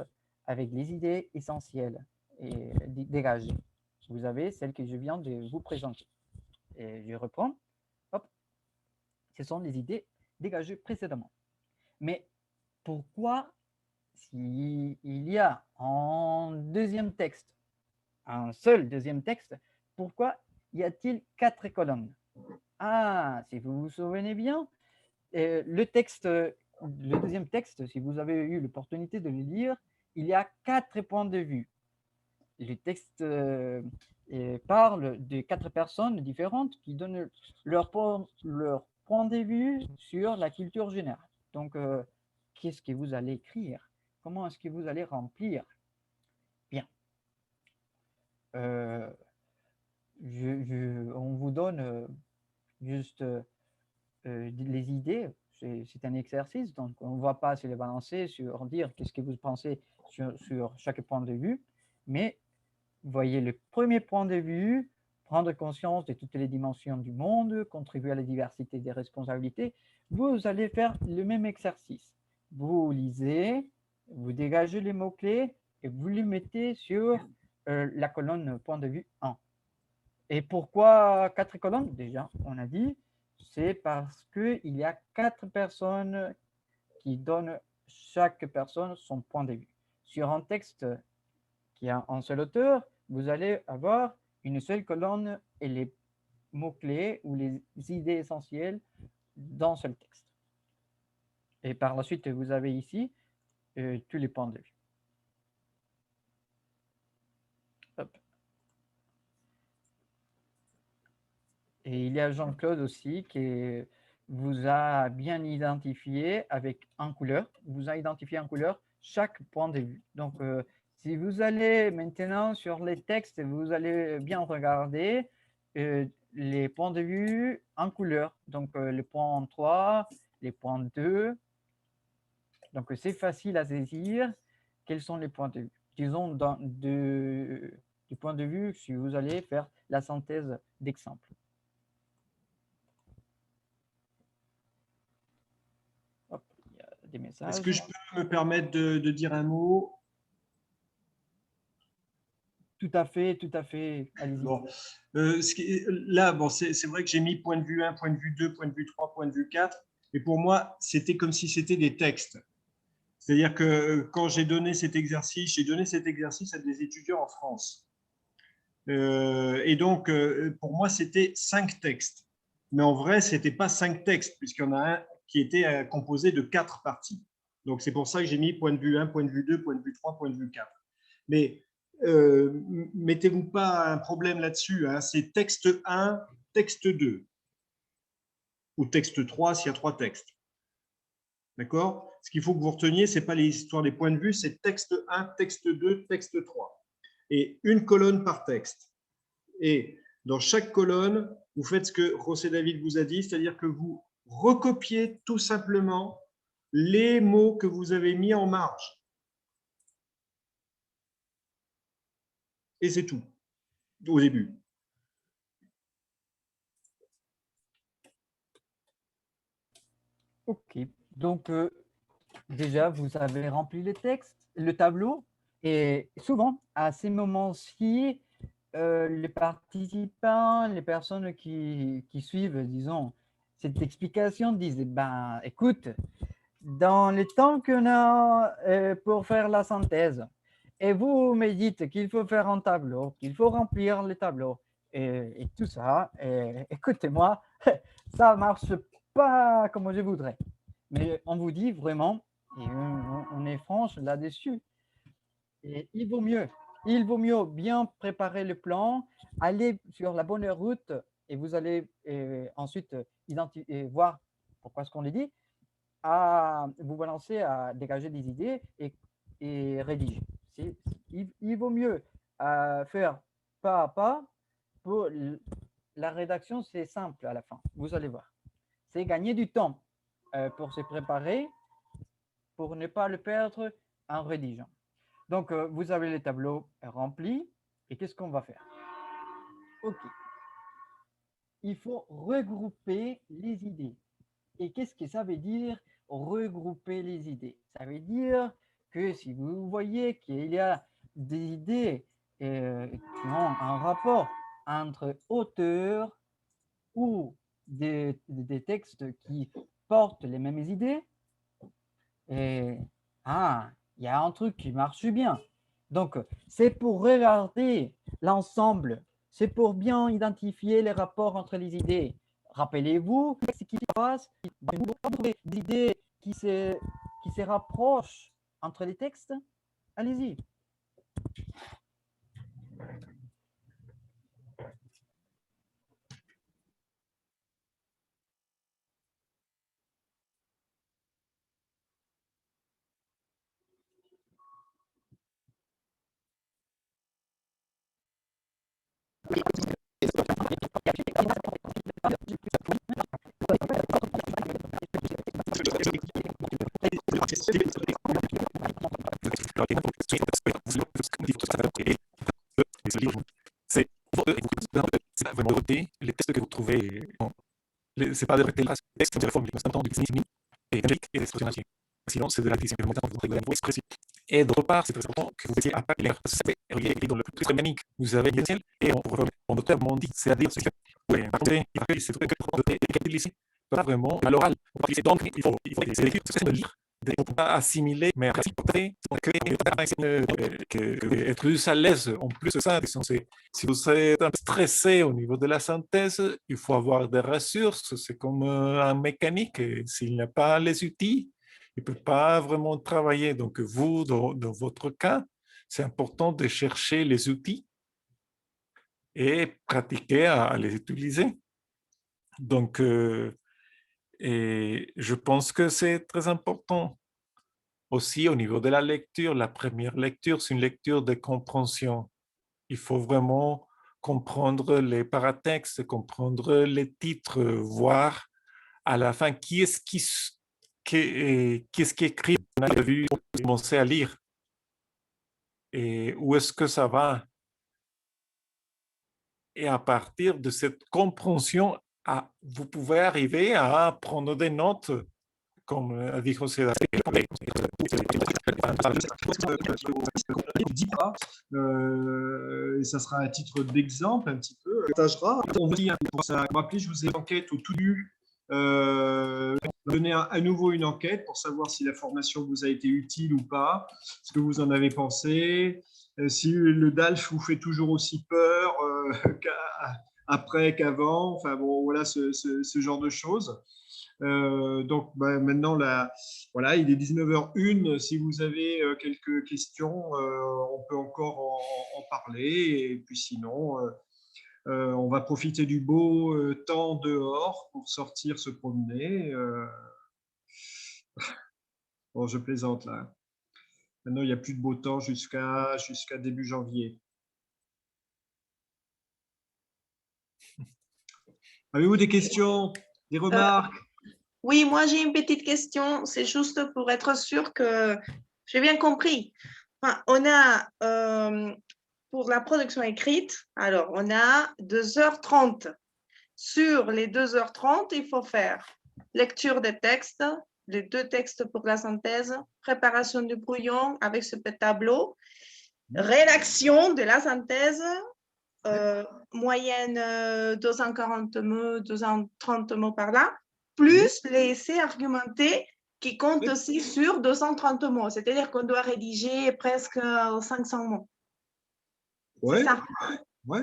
avec les idées essentielles et dégagées. Vous avez celle que je viens de vous présenter. Et je reprends. Hop. Ce sont les idées dégagées précédemment. Mais pourquoi, s'il y a un deuxième texte, un seul deuxième texte, pourquoi y a-t-il 4 colonnes? Ah, si vous vous souvenez bien, le deuxième texte, si vous avez eu l'opportunité de le lire, il y a 4 points de vue. Le texte parle de 4 personnes différentes qui donnent leur point de vue sur la culture générale. Donc, qu'est-ce que vous allez écrire? Comment est-ce que vous allez remplir? Bien. on vous donne juste les idées. C'est un exercice, donc on ne va pas se les balancer sur dire qu'est-ce que vous pensez sur chaque point de vue, mais voyez le premier point de vue, prendre conscience de toutes les dimensions du monde, contribuer à la diversité des responsabilités. Vous allez faire le même exercice. Vous lisez, vous dégagez les mots-clés et vous les mettez sur la colonne point de vue 1. Et pourquoi 4 colonnes? Déjà, on a dit, c'est parce qu'il y a 4 personnes qui donnent chaque personne son point de vue. Sur un texte qui a un seul auteur, vous allez avoir une seule colonne et les mots-clés ou les idées essentielles d'un seul texte. Et par la suite, vous avez ici tous les points de vue. Hop. Et il y a Jean-Claude aussi qui vous a bien identifié avec en couleur. Vous a identifié en couleur chaque point de vue. Donc, si vous allez maintenant sur les textes, vous allez bien regarder les points de vue en couleur. Donc, le point 3, les points 2. Donc, c'est facile à saisir quels sont les points de vue. Disons, du point de vue, si vous allez faire la synthèse d'exemples. Hop, il y a des messages. Est-ce que je peux me permettre de dire un mot? Tout à fait, tout à fait. Allez-y. Bon. Là, bon, c'est vrai que j'ai mis point de vue 1, point de vue 2, point de vue 3, point de vue 4. Et pour moi, c'était comme si c'était des textes. C'est-à-dire que quand j'ai donné cet exercice à des étudiants en France. Et donc, pour moi, c'était 5 textes. Mais en vrai, ce n'était pas 5 textes, puisqu'il y en a un qui était composé de 4 parties. Donc, c'est pour ça que j'ai mis point de vue 1, point de vue 2, point de vue 3, point de vue 4. Mais mettez-vous pas un problème là-dessus. Hein. C'est texte 1, texte 2. Ou texte 3 s'il y a 3 textes. D'accord? Ce qu'il faut que vous reteniez, ce n'est pas l'histoire des points de vue, c'est texte 1, texte 2, texte 3. Et une colonne par texte. Et dans chaque colonne, vous faites ce que José David vous a dit, c'est-à-dire que vous recopiez tout simplement les mots que vous avez mis en marge. Et c'est tout, au début. Ok, donc déjà, vous avez rempli le texte, le tableau, et souvent, à ces moments-ci, les participants, les personnes qui suivent, disons, cette explication disent, ben, écoute, dans le temps qu'on a pour faire la synthèse, et vous me dites qu'il faut faire un tableau, qu'il faut remplir le tableau, et tout ça, écoutez-moi, ça ne marche pas comme je voudrais. Mais on vous dit vraiment, et on est franche là-dessus, et il vaut mieux bien préparer le plan, aller sur la bonne route, et vous allez ensuite voir pourquoi ce qu'on les dit, à vous balancer à dégager des idées et rédiger. Il vaut mieux faire pas à pas. Pour la rédaction, c'est simple à la fin, vous allez voir. C'est gagner du temps pour se préparer, pour ne pas le perdre en rédigeant. Donc, vous avez les tableaux remplis, et qu'est-ce qu'on va faire? OK. Il faut regrouper les idées. Et qu'est-ce que ça veut dire regrouper les idées? Ça veut dire que si vous voyez qu'il y a des idées qui ont un rapport entre auteurs ou des textes qui portent les mêmes idées, et il y a un truc qui marche bien. Donc, c'est pour regarder l'ensemble, c'est pour bien identifier les rapports entre les idées. Rappelez-vous ce qui se passe, vous trouvez des idées qui se rapprochent entre les textes. Allez-y. c'est pas vraiment voter les textes que vous trouvez. C'est pas de répéter les textes de réforme du constant du cynisme et des expressions. Sinon, c'est de la division vous expressive. Et d'autre part, c'est très important que vous étiez à part l'air. C'est relié dans le plus mécanique. Vous avez bien et on auteur m'ont dit, c'est-à-dire, c'est que c'est que lycée, pas vraiment à l'oral. Donc, il faut de lire. On ne peut pas assimiler, mais après, être plus à l'aise. En plus de ça, si vous êtes stressé au niveau de la synthèse, il faut avoir des ressources. C'est comme un mécanique. S'il n'a pas les outils, il ne peut pas vraiment travailler. Donc, vous, dans votre cas, c'est important de chercher les outils et pratiquer à les utiliser. Donc, et je pense que c'est très important. Aussi, au niveau de la lecture, la première lecture, c'est une lecture de compréhension. Il faut vraiment comprendre les paratextes, comprendre les titres, voir à la fin qui est-ce qui écrit, on a vu, commencer à lire et où est-ce que ça va. Et à partir de cette compréhension, vous pouvez arriver à prendre des notes, comme a dit José David. Ça sera à titre d'exemple un petit peu. On vous dit, pour ça, rappelez, je vous ai enquête au tout début. Donner à nouveau une enquête pour savoir si la formation vous a été utile ou pas, ce que vous en avez pensé, si le DALF vous fait toujours aussi peur après qu'avant, enfin bon, voilà ce genre de choses. Donc maintenant, voilà, il est 19h01. Si vous avez quelques questions, on peut encore en parler. Et puis sinon, on va profiter du beau temps dehors pour sortir se promener. Bon, je plaisante là. Maintenant, il n'y a plus de beau temps jusqu'à début janvier. Avez-vous des questions, des remarques? Oui, moi j'ai une petite question. C'est juste pour être sûr que j'ai bien compris. Enfin, on a pour la production écrite, alors on a 2h30. Sur les 2h30, il faut faire lecture des textes, les 2 textes pour la synthèse, préparation du brouillon avec ce petit tableau, rédaction de la synthèse, moyenne 240 mots, 230 mots par là, plus les essais argumentés qui comptent aussi sur 230 mots. C'est-à-dire qu'on doit rédiger presque 500 mots. Ouais. C'est ça? Ouais.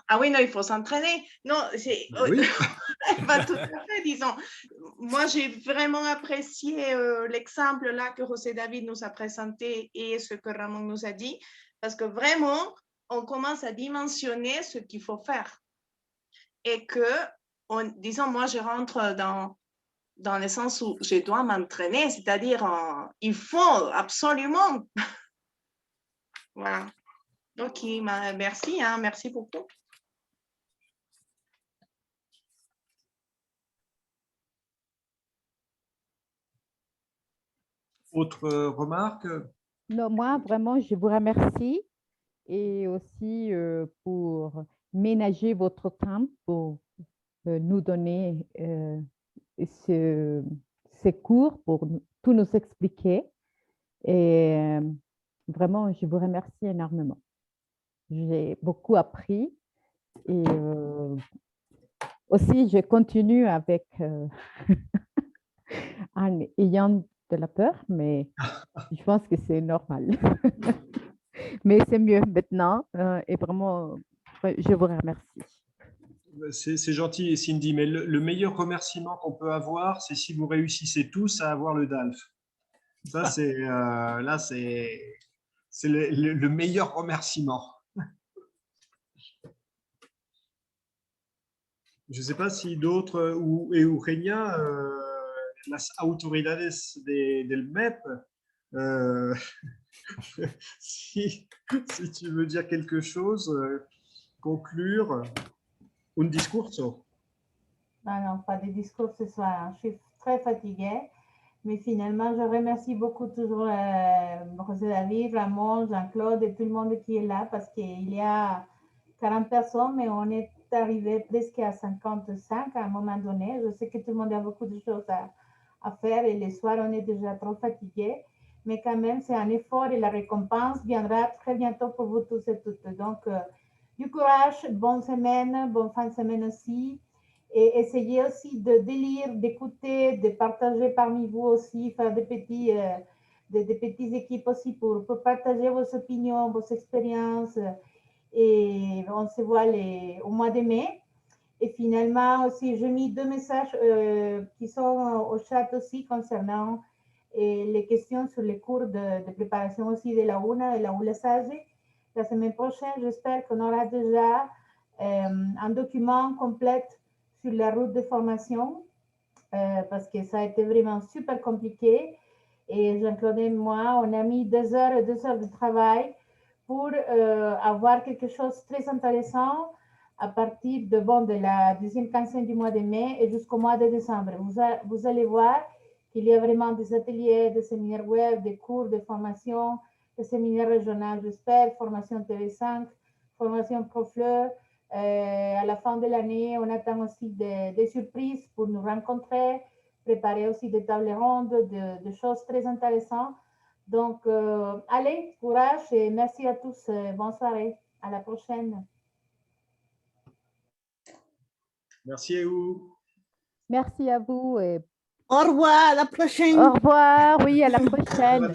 Ah oui, non, il faut s'entraîner. Non, c'est oui. Pas tout à fait, disons. Moi, j'ai vraiment apprécié l'exemple là que José David nous a présenté et ce que Ramon nous a dit, parce que vraiment, on commence à dimensionner ce qu'il faut faire. Et que, disons, moi, je rentre dans le sens où je dois m'entraîner, c'est-à-dire, il faut absolument. Voilà. Ok, merci, hein, merci beaucoup. Autre remarque? Non, moi, vraiment, je vous remercie et aussi pour ménager votre temps pour nous donner ces cours, pour tout nous expliquer. Et vraiment, je vous remercie énormément. J'ai beaucoup appris et aussi, je continue avec en ayant de la peur, mais je pense que c'est normal. Mais c'est mieux maintenant et vraiment, je vous remercie. C'est gentil, Cindy, mais le meilleur remerciement qu'on peut avoir, c'est si vous réussissez tous à avoir le DALF. Ça, c'est le meilleur remerciement. Je ne sais pas si d'autres, ou Eugenia, las autoridades del MEP, si tu veux dire quelque chose, conclure, un discurso. Non, pas de discours ce soir. Je suis très fatiguée, mais finalement, je remercie beaucoup toujours José David, Ramon, Jean-Claude et tout le monde qui est là parce qu'il y a 40 personnes, mais on est arrivé presque à 55 à un moment donné. Je sais que tout le monde a beaucoup de choses à faire et les soirs, on est déjà trop fatigué. Mais quand même, c'est un effort et la récompense viendra très bientôt pour vous tous et toutes. Donc, du courage, bonne semaine, bonne fin de semaine aussi. Et essayez aussi de lire, d'écouter, de partager parmi vous aussi, faire des petites équipes aussi pour partager vos opinions, vos expériences. Et on se voit au mois de mai. Et finalement aussi, j'ai mis 2 messages qui sont au chat aussi concernant les questions sur les cours de préparation aussi de la UNA et la ULSAGE. La semaine prochaine, j'espère qu'on aura déjà un document complet sur la route de formation parce que ça a été vraiment super compliqué. Et Jean-Claude et moi, on a mis 2 heures et 2 heures de travail pour avoir quelque chose de très intéressant à partir de la deuxième quinzaine du mois de mai et jusqu'au mois de décembre. Vous allez voir qu'il y a vraiment des ateliers, des séminaires web, des cours de formation, des séminaires régionaux, j'espère, formation TV5, formation Profleur. À la fin de l'année, on attend aussi des surprises pour nous rencontrer, préparer aussi des tables rondes, de choses très intéressantes. Donc, allez, courage et merci à tous. Bonne soirée. À la prochaine. Merci à vous. Merci à vous et Au revoir, à la prochaine. au revoir. Oui, à la prochaine.